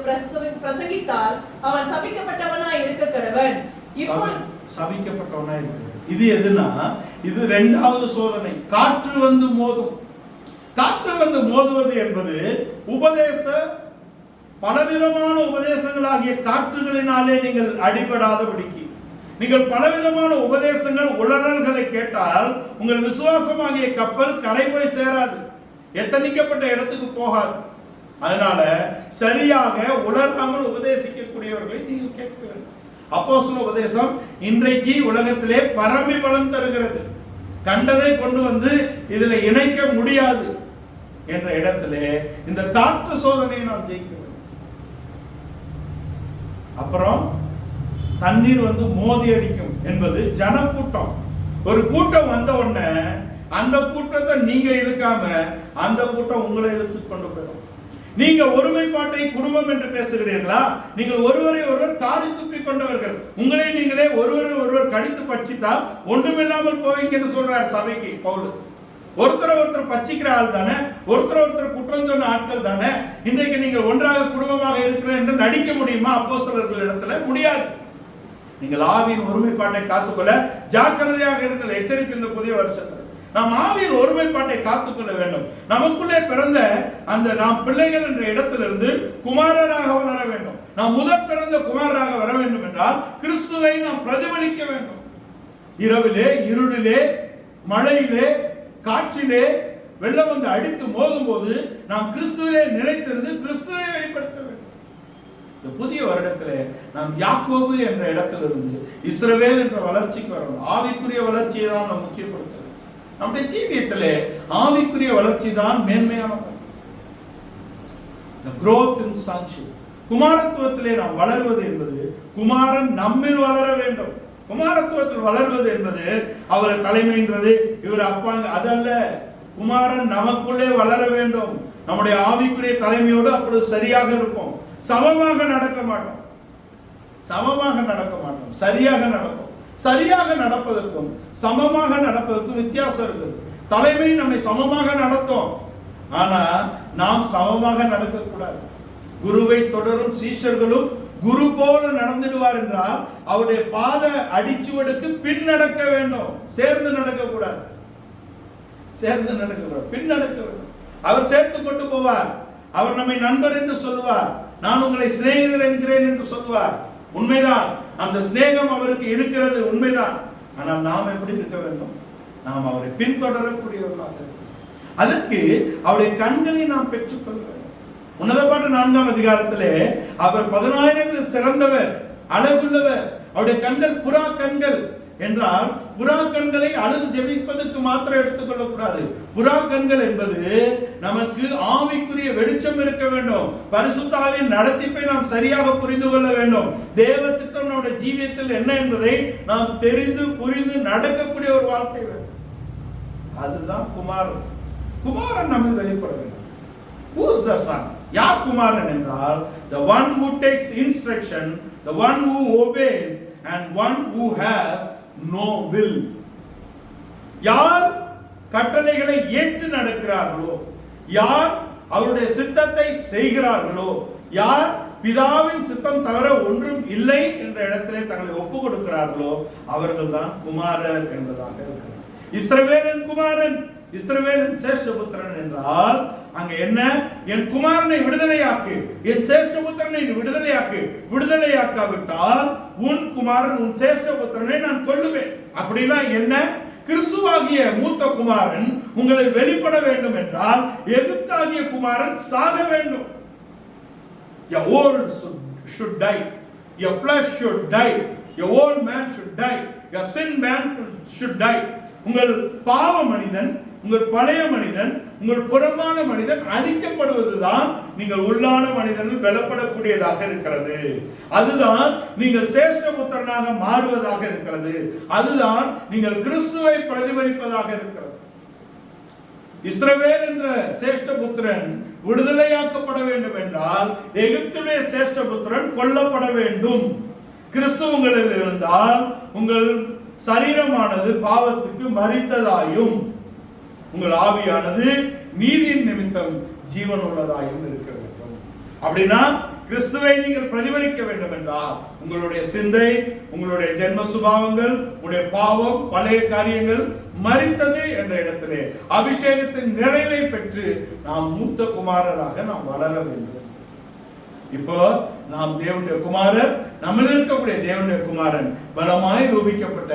பிரசங்கித்தால் அவன் சபிக்கப்பட்டவனாய் இருக்க கடவன். இப்பொழுது சபிக்கப்பட்டவனாய் இருக்க. இது எதுனா, இது 2வது சோதனை. காற்று வந்து மோதும். காற்று வந்து மோதுவது என்பது பலவிதமான உபதேசங்களாகிய காற்றுகளினாலே நீங்கள் அடிபடாதபடிக்கு, நீங்கள் பலவிதமான உபதேசங்கள் உளறல்களை கேட்டால் உங்கள் விசுவாசமாகிய கப்பல் கரை போய் சேராது, எத்தனிக்கப்பட்ட இடத்துக்கு போகாது. அதனால சரியாக உலகாமல் உபதேசிக்கக்கூடியவர்களை நீங்கள் கேட்க வேண்டும். அப்போஸ்தல உபதேசம் இன்றைக்கு உலகத்திலே பரம்பி பலன் தருகிறது. கண்டதை கொண்டு வந்து இதுல இணைக்க முடியாது என்ற இடத்திலே இந்த காற்று சோதனையை நாம் ஜெயிக்க வேண்டும். அப்புறம் தண்ணீர் வந்து மோதி அடிக்கும் என்பது ஜனக்கூட்டம். ஒரு கூட்டம் வந்த உடனே அந்த கூட்டத்தை நீங்க இழுக்காம அந்த கூட்டம் உங்களை இழுத்து கொண்டு போயிடும். நீங்க ஒருமைப்பாட்டை குடும்பம் என்று பேசுகிறீர்களா? நீங்கள் ஒருவரை ஒருவர் காரி துப்பி கொண்டவர்கள், உங்களை நீங்களே ஒருவர் கடித்து பட்சித்தால் ஒன்றுமில்லாமல் போவீங்கன்னு சொல்றார் சபைக்கு பவுல். ஒருத்தர் பச்சிக்கிற ஆள் தானே, ஒருத்தர் குற்றம் சொன்ன ஆட்கள் தானே. இன்றைக்கு நீங்கள் ஒன்றாக குடும்பமாக இருக்கிறேன் என்று நடிக்க முடியுமா? அப்போஸ்தலர்கள் இடத்துல முடியாது. நீங்கள் ஆவியின் ஒருமைப்பாட்டை காத்துக்கொள்ள ஜாக்கிரதையாக இருங்கள். எச்சரிக்கை இந்த புதிய வருஷத்தில் நாம் ஆவியின் ஒருமைப்பாட்டை காத்துக்கொள்ள வேண்டும். நமக்குள்ளே பிறந்த அந்த நாம் பிள்ளைகள் என்ற இடத்திலிருந்து குமாரராக வளர வேண்டும். நாம் முதற் பிறந்த குமாரராக வர வேண்டும் என்றால் கிறிஸ்துவை நாம் பிரதிபலிக்க வேண்டும். இரவிலே, இருளிலே, மழையிலே, காற்றிலே, வெள்ளம் வந்து அடித்து மோதும் போது நாம் கிறிஸ்துவிலே நிலைத்திருந்து கிறிஸ்துவை வெளிப்படுத்த வேண்டும். இந்த புதிய வருடத்திலே நாம் யாக்கோபு என்ற இடத்திலிருந்து இஸ்ரவேல் என்ற வளர்ச்சிக்கு வரணும். ஆவிக்குரிய வளர்ச்சியை தான் நாம் முக்கியப்படுத்த. நம்முடைய ஜீவியத்திலே ஆவிக்குரிய வளர்ச்சி தான் மேன்மையானது. The growth in sonship. குமாரத்துவத்திலே நாம் வளர்வது என்பது குமாரன் நம்மில் வளர வேண்டும். குமாரத்துவத்தில் வளர்வது என்பது அவர் தலைமைன்றது, இவர் அப்பாங்க, அதல்ல. குமாரன் நமக்குள்ளே வளர வேண்டும். நம்முடைய ஆவிக்குரிய தலைமையோடு அப்படி சரியாக இருப்போம். சமமாக நடக்க மாட்டோம், சரியாக நடப்போம். சரியாக நடப்பதற்கும் சமமாக நடப்பதற்கும் வித்தியாசம் இருக்குது. தலைமை நம்மை சமமாக நடத்தும், ஆனா நாம் சமமாக நடக்கக்கூடாது. குருவை தொடரும் சீஷர்களும் குரு போல நடந்துடுவார் என்றால் அவருடைய பாத அடிச்சுவடுக்கு பின் நடக்க வேண்டும். சேர்ந்து நடக்கக்கூடாது, பின் நடக்க வேண்டும். அவர் சேர்த்து கொண்டு போவார். அவர் நம்மை நண்பர் என்று சொல்லுவார். நான் உங்களை சிநேகிதர் என்கிறேன் என்று சொல்லுவார். உண்மைதான், அந்த சிநேகம் அவருக்கு இருக்கிறது, உண்மைதான். ஆனால் நாம் எப்படி இருக்க வேண்டும்? நாம் அவரை பின்தொடரக்கூடியவர்களாக இருக்க வேண்டும். அதற்கு அவருடைய கண்களை நாம் பெற்றுக்கொள்ள வேண்டும். உன்னத பாட்டு 4ஆம் அதிகாரத்திலே அவர் 10,000 சிறந்தவர், அழகுள்ளவர். அவருடைய கண்கள் புறா கண்கள் என்றால் புறா கண்களை அழுது ஜெபிப்பதற்கு மாத்திரம் எடுத்துக்கொள்ளக்கூடாது. புறா கண்கள் என்பது நமக்கு ஆவிக்குரிய வெளிச்சம் இருக்க வேண்டும். பரிசுத்த ஆவியின் நடத்திப்பை நாம் சரியாக புரிந்து கொள்ள வேண்டும். தேவ திட்டம் நம்முடைய ஜீவியத்தில் என்ன என்பதை நாம் தெரிந்து புரிந்து நடக்கக்கூடிய ஒரு வாழ்க்கை வேண்டும். அதுதான் குமாரன். குமாரன் நம்ம வெளிப்பட வேண்டும். Who is the son? யார் குமாரன் என்றால் the one who takes instruction, the one who obeys, and one who has no will. யார் கட்டளைகளை ஏற்று நடக்கிறார்களோ, யார் அவருடைய சித்தத்தை செய்கிறார்களோ, யார் பிதாவின் சித்தம் தவிர ஒன்றும் இல்லை என்ற இடத்திலே தங்களை ஒப்பு கொடுக்கிறார்களோ அவர்கள் தான் குமாரர் என்பதாக இருக்கிறார். இஸ்ரவேலின் குமாரன், இஸ்ரவேலின் சேஷ்டபுத்திரன் என்றால் அங்க என்ன? என் குமாரனை விடுதலையாக்கு, என் சேஷ்டபுத்திரனை விடுதலையாக்கு. விடுதலையாக்காவிட்டால் உன் குமாரன், உன் சேஷ்டபுத்திரனை நான் கொல்லுவேன். அப்படின்னா என்ன? கிறிஸ்துவாகிய மூத்த குமாரன் உங்களை வெளிப்பட வேண்டும் என்றால் எகிப்தாகிய குமாரன் சாக வேண்டும். Your old should die, your flesh should die, your old man should die, your sin man should die. உங்கள் பாவ மனிதன், உங்கள் பழைய மனிதன், உங்கள் புறமான மனிதன் அழிக்கப்படுவதுதான் நீங்கள் உள்ளான மனிதனில் பலப்படக்கூடியதாக இருக்கிறது. அதுதான் நீங்கள் சேஷ்டபுத்திரனாக மாறுவதாக இருக்கிறது. அதுதான் நீங்கள் கிறிஸ்துவை பிரதிபலிப்பதாக இருக்கிறது. இஸ்ரவேல் என்ற சேஷ்டபுத்திரன் விடுதலையாக்கப்பட வேண்டும் என்றால் எகிப்துடைய சேஷ்டபுத்திரன் கொல்லப்பட வேண்டும். கிறிஸ்து உங்களில் இருந்தால் உங்கள் சரீரமானது பாவத்துக்கு மரித்ததாயும் உங்கள் ஆவியானது நீதியின் நிமித்தம் ஜீவன் உள்ளதாயும் இருக்க வேண்டும். அப்படின்னா கிறிஸ்துவை நீங்கள் பிரதிபலிக்க வேண்டும் என்றால் உங்களுடைய சிந்தை, உங்களுடைய ஜென்ம சுபாவங்கள், உங்களுடைய பாவம், பழைய காரியங்கள், மரித்தது என்ற இடத்திலே அபிஷேகத்தின் நிறைவை பெற்று நாம் மூத்த குமாரராக நாம் வளர வேண்டும். இப்போ நாம் தேவனுடைய குமாரர், நம்மில் இருக்கக்கூடிய தேவனுடைய குமாரன் பலமாய் ரூபிக்கப்பட்ட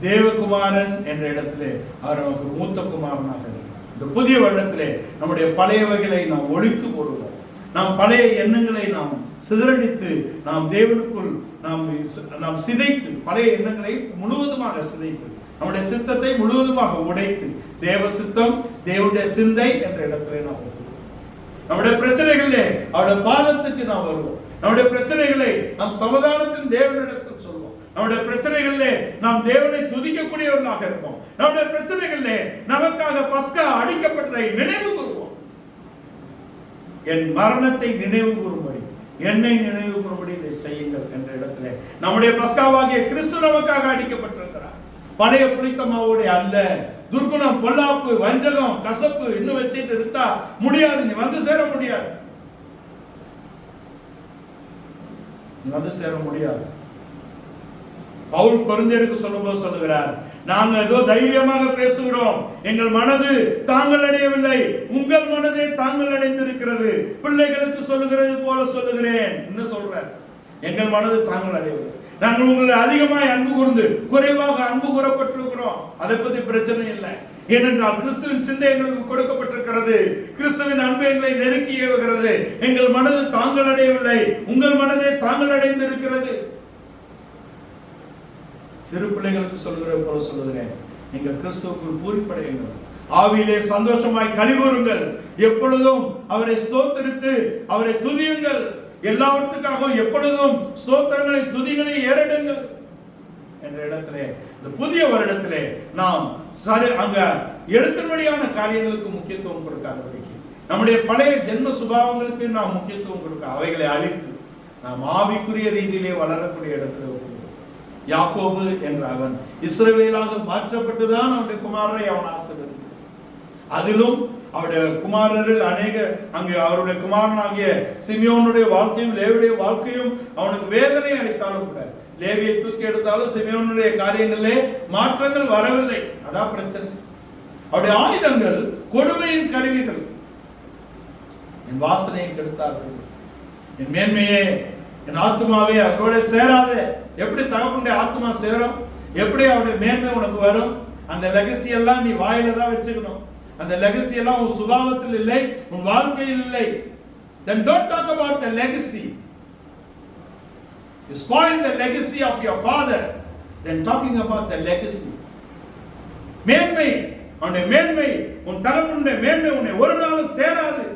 தேவகுமாரன் என்ற இடத்திலே அவர் நமக்கு மூத்த குமாரனாக இருக்கிறார். இந்த புதிய வருடத்திலே நம்முடைய பழையவைகளை நாம் ஒழித்து போடுவோம். நாம் பழைய எண்ணங்களை நாம் சிதறடித்து நாம் தேவனுக்குள் நாம் சிதைத்து, பழைய எண்ணங்களை முழுவதுமாக சிதைத்து, நம்முடைய சித்தத்தை முழுவதுமாக உடைத்து தேவ சித்தம், தேவனுடைய சிந்தை என்ற இடத்திலே நாம் வருவோம். நம்முடைய பிரச்சனைகளிலே அவருடைய பாதத்துக்கு நாம் வருவோம். நம்முடைய பிரச்சனைகளை நாம் சமாதானத்தின் தேவனிடத்தில் சொல்வோம். நம்முடைய பிரச்சனைகளிலே நாம் தேவனை துதிக்கக்கூடியவர்களாக இருப்போம். நம்முடைய பிரச்சனைகளிலே நமக்காக பஸ்கா அடிக்கப்பட்டதை நினைவு கூறுவோம். என் மரணத்தை நினைவு கூறும்படி, என்னை நினைவு கூறும்படி இதை செய்யுங்கள் என்ற இடத்திலே நம்முடைய பஸ்காவாகிய கிறிஸ்து நமக்காக அடிக்கப்பட்டிருக்கிறார். பழைய புளித்தமாவோட அல்ல. துர்குணம், பொல்லாப்பு, வஞ்சகம், கசப்பு இன்னும் வச்சுட்டு இருந்தா முடியாது. நீ வந்து சேர முடியாது. நீ வந்து சேர முடியாது. பவுல் கொரிந்தியருக்கு சொல்லும்போது சொல்லுகிறார், நாங்கள் ஏதோ தைரியமாக பேசுகிறோம், எங்கள் மனது தாங்கள் அடையவில்லை, உங்கள் மனதே தாங்கள் அடைந்திருக்கிறது. பிள்ளைகளுக்கு சொல்லுகிறது போல சொல்லுகிறேன். என்ன சொல்ற? எங்கள் மனது தாங்கள் அடையவில்லை. நாங்கள் உங்களை அதிகமாய் அன்பு கூர்ந்து குறைவாக அன்பு கூறப்பட்டிருக்கிறோம். அதை பத்தி பிரச்சனை இல்லை. ஏனென்றால் கிறிஸ்துவின் சிந்தை எங்களுக்கு கொடுக்கப்பட்டிருக்கிறது. கிறிஸ்துவின் அன்பு எங்களை நெருக்கி ஏவுகிறது. எங்கள் மனது தாங்கள் அடையவில்லை, உங்கள் மனதே தாங்கள் அடைந்திருக்கிறது. சிறு பிள்ளைகளுக்கு சொல்கிறது போல சொல்லுகிறேன், நீங்கள் கிறிஸ்துவுக்குள் பூரிப்படையுங்கள், ஆவியிலே சந்தோஷமாய் கலிகூறுங்கள், எப்பொழுதும் அவரை ஸ்தோத்திரித்து அவரை துதியுங்கள், எல்லாவற்றுக்காகவும் எப்பொழுதும் ஸ்தோத்திரங்களை துதிகளை ஏறிடுங்கள் என்ற இடத்திலே இந்த புதிய வருடத்திலே நாம் அங்க எழுத்தின்படியான காரியங்களுக்கு முக்கியத்துவம் கொடுக்காதபடிக்கு, நம்முடைய பழைய ஜென்ம சுபாவங்களுக்கு நாம் முக்கியத்துவம் கொடுக்க, அவைகளை அழித்து நாம் ஆவிக்குரிய ரீதியிலே வளரக்கூடிய இடத்துல யாக்கோபு என்ற அவன் இஸ்ரவேலாக மாற்றப்பட்டுதான் அவனுடைய குமாரரை அவன் ஆசீர்வதித்தான். அதிலும் அவருடைய குமாரரில் அநேக அங்கே அவருடைய குமாரனாகிய சிமியோனுடைய வாழ்க்கையும் லேவியுடைய வாழ்க்கையும் அவனுக்கு வேதனை அளித்தாலும் கூட, லேவியை தூக்கி எடுத்தாலும் சிமியோனுடைய காரியங்களிலே மாற்றங்கள் வரவில்லை. அதான் பிரச்சனை. அவருடைய ஆயுதங்கள் கொடுமையின் கருவிகள். என் வாசனையை கெடுத்தார்கள், என் மேன்மையே, என் ஆத்மாவே அதோட சேராதே. எப்படி தகப்பனுடைய ஆத்மா சேரும்? எப்படி அவருடைய மேன்மை உனக்கு வரும்? அந்த லெகசி எல்லாம் நீ வாயில தான் வச்சுக்கணும். அந்த லெகசி எல்லாம் உன் சுபாவத்தில் இல்லை, உன் வாழ்க்கையில் இல்லை. Then don't talk about the legacy. You spoil the legacy of your father. Then talking about the legacy. மேன்மை, அவனுடைய மேன்மை, உன் தகப்பனுடைய மேன்மை உன்னை ஒரு நாளும் சேராது.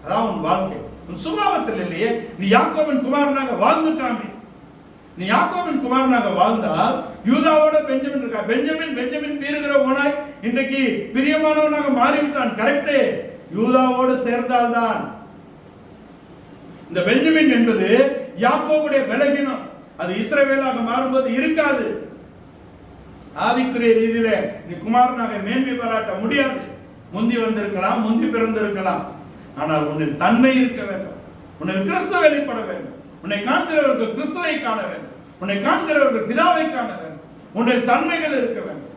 அதான் உன் வாழ்க்கை. உன் சுபாவத்தில் இல்லையே. நீ யாக்கோபின் குமாரனாக வாழ்ந்து காமி. நீ யாக்கோபின் குமாரனாக வாழ்ந்தால் யூதாவோட பெஞ்சமின் இருக்கா. பெஞ்சமின் பீறுகிற ஓனாய் இன்றைக்கு பிரியமானவனாக மாறிவிட்டான். கரெக்டே. யூதாவோடு சேர்ந்தால்தான். இந்த பெஞ்சமின் என்பது யாக்கோபுடைய பலகீனம். அது இஸ்ரவேலாக மாறும்போது இருக்காது. ஆவிக்குரிய ரீதியில நீ குமாரனாக மேன்மை பாராட்ட முடியாது. முந்தி வந்திருக்கலாம், முந்தி பிறந்திருக்கலாம். ஆனால் உன்னில் தன்மை இருக்க வேண்டும். உன்னில் கிறிஸ்து வெளிப்பட வேண்டும். உன்னை காண்கிறவர்கள் கிறிஸ்துவை காண வேண்டும். உன்னை காண்கிறவர்கள் பிதாவை காண வேண்டும். உன்னில் தன்மைகள் இருக்க வேண்டும்.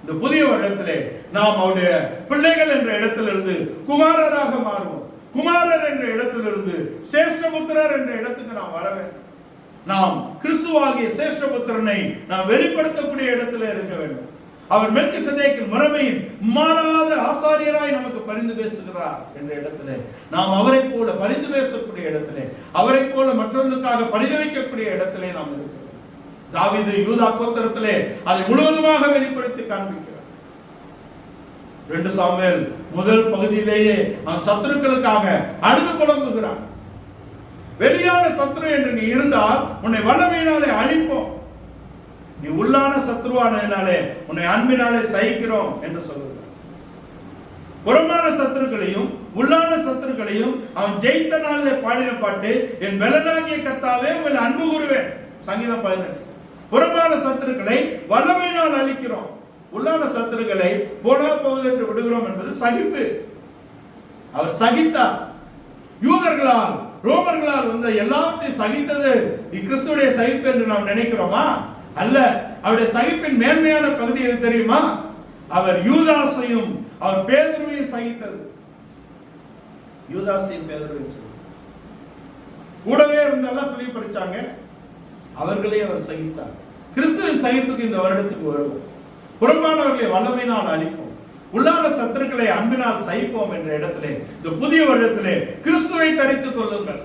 இந்த புதிய வருடத்திலே நாம் அவருடைய பிள்ளைகள் என்ற இடத்திலிருந்து குமாரராக மாறுவோம். குமாரர் என்ற இடத்திலிருந்து சேஷ்டபுத்திரர் என்ற இடத்துக்கு நாம் வர வேண்டும். நாம் கிறிஸ்துவாகிய சேஷ்டபுத்திரனை நாம் வெளிப்படுத்தக்கூடிய இடத்துல இருக்க வேண்டும். அவர் மெல்கிசேதேக்கின் முறைமையின் மாறாத ஆசாரியராய் நமக்கு பரிந்து பேசுகிறார் என்ற இடத்திலே நாம் அவரை போல பரிந்து பேசக்கூடிய இடத்திலே, அவரை போல மற்றவர்களுக்காக பரிதவிக்கக்கூடிய இடத்திலே நாம் இருக்கிறோம். தாவீது யூதா கோத்திரத்திலே அதை முழுவதுமாக வெளிப்படுத்தி காண்பிக்கிறார். 2 சாமுவேல் முதல் பகுதியிலேயே அவன் சத்துருக்களுக்காக அழுது புலம்புகிறான். வெளியான சத்துரு என்று நீ இருந்தால் உன்னை வல்லமையினாலே அழிப்போம், நீ உள்ளான சத்ருவானதினாலே உன்னை அன்பினாலே சகிக்கிறோம் என்று சொல்லுகிறார். புறமான சத்துருக்களையும் உள்ளான சத்துருக்களையும் அவன் ஜெயித்த நாளிலே பாடின பாட்டு, என் பலனாகிய கர்த்தாவே உங்களை அன்பு கூறுவேன். சங்கீதம் 18. புறமான சத்துருக்களை வல்லமையினால் அழிக்கிறோம், உள்ளான சத்துருக்களை போனால் போகுது என்று விடுகிறோம் என்பது சகிப்பு. அவர் சகித்தார். யூதர்களால் ரோமர்களால் வந்த எல்லாவற்றையும் சகித்தது கிறிஸ்துடைய சகிப்பு என்று நாம் நினைக்கிறோமா? அல்ல. அவருடைய சகிப்பின் மேன்மையான பகுதி எது தெரியுமா? அவர் யூதாசையும் அவர் பேதுருவையும் சகித்தது. யூதாசையும் பேதுருவையும் சகித்தது. கூடவே இருந்தெல்லாம் புலி பறிச்சாங்க, அவர்களே அவர் சகித்தார். கிறிஸ்துவின் சகிப்புக்கு இந்த வருடத்துக்கு வருவோம். புறம்பானவர்களை வல்லமையினால் அழிப்போம், உள்ளான சத்துருக்களை அன்பினால் சகிப்போம் என்ற இடத்திலே இந்த புதிய வருடத்திலே கிறிஸ்துவை தரித்துக் கொள்ளுங்கள்.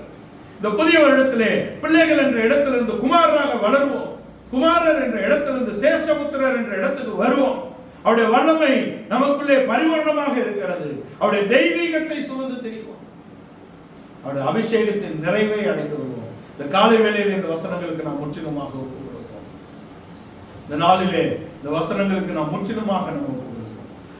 இந்த புதிய வருடத்திலே பிள்ளைகள் என்ற இடத்திலிருந்து குமாரராக வளருவோம். குமாரர் என்ற இடத்திலிருந்து சேஷ்டபுத்திரர் என்ற இடத்துக்கு வருவோம். அவருடைய வல்லமை நமக்குள்ளே பரிபூர்ணமாக இருக்கிறது. அவருடைய தெய்வீகத்தை சுமந்து திரிவோம். அவருடைய அபிஷேகத்தின் நிறைவை அடைந்து வருவோம். இந்த காலை வேளையில் இந்த வசனங்களுக்கு நாம் முற்றிலுமாக ஒப்புக் கொடுப்போம். இந்த நாளிலே இந்த வசனங்களுக்கு நாம் முற்றிலுமாக நம்ம ஒப்புக் கொடுப்போம்.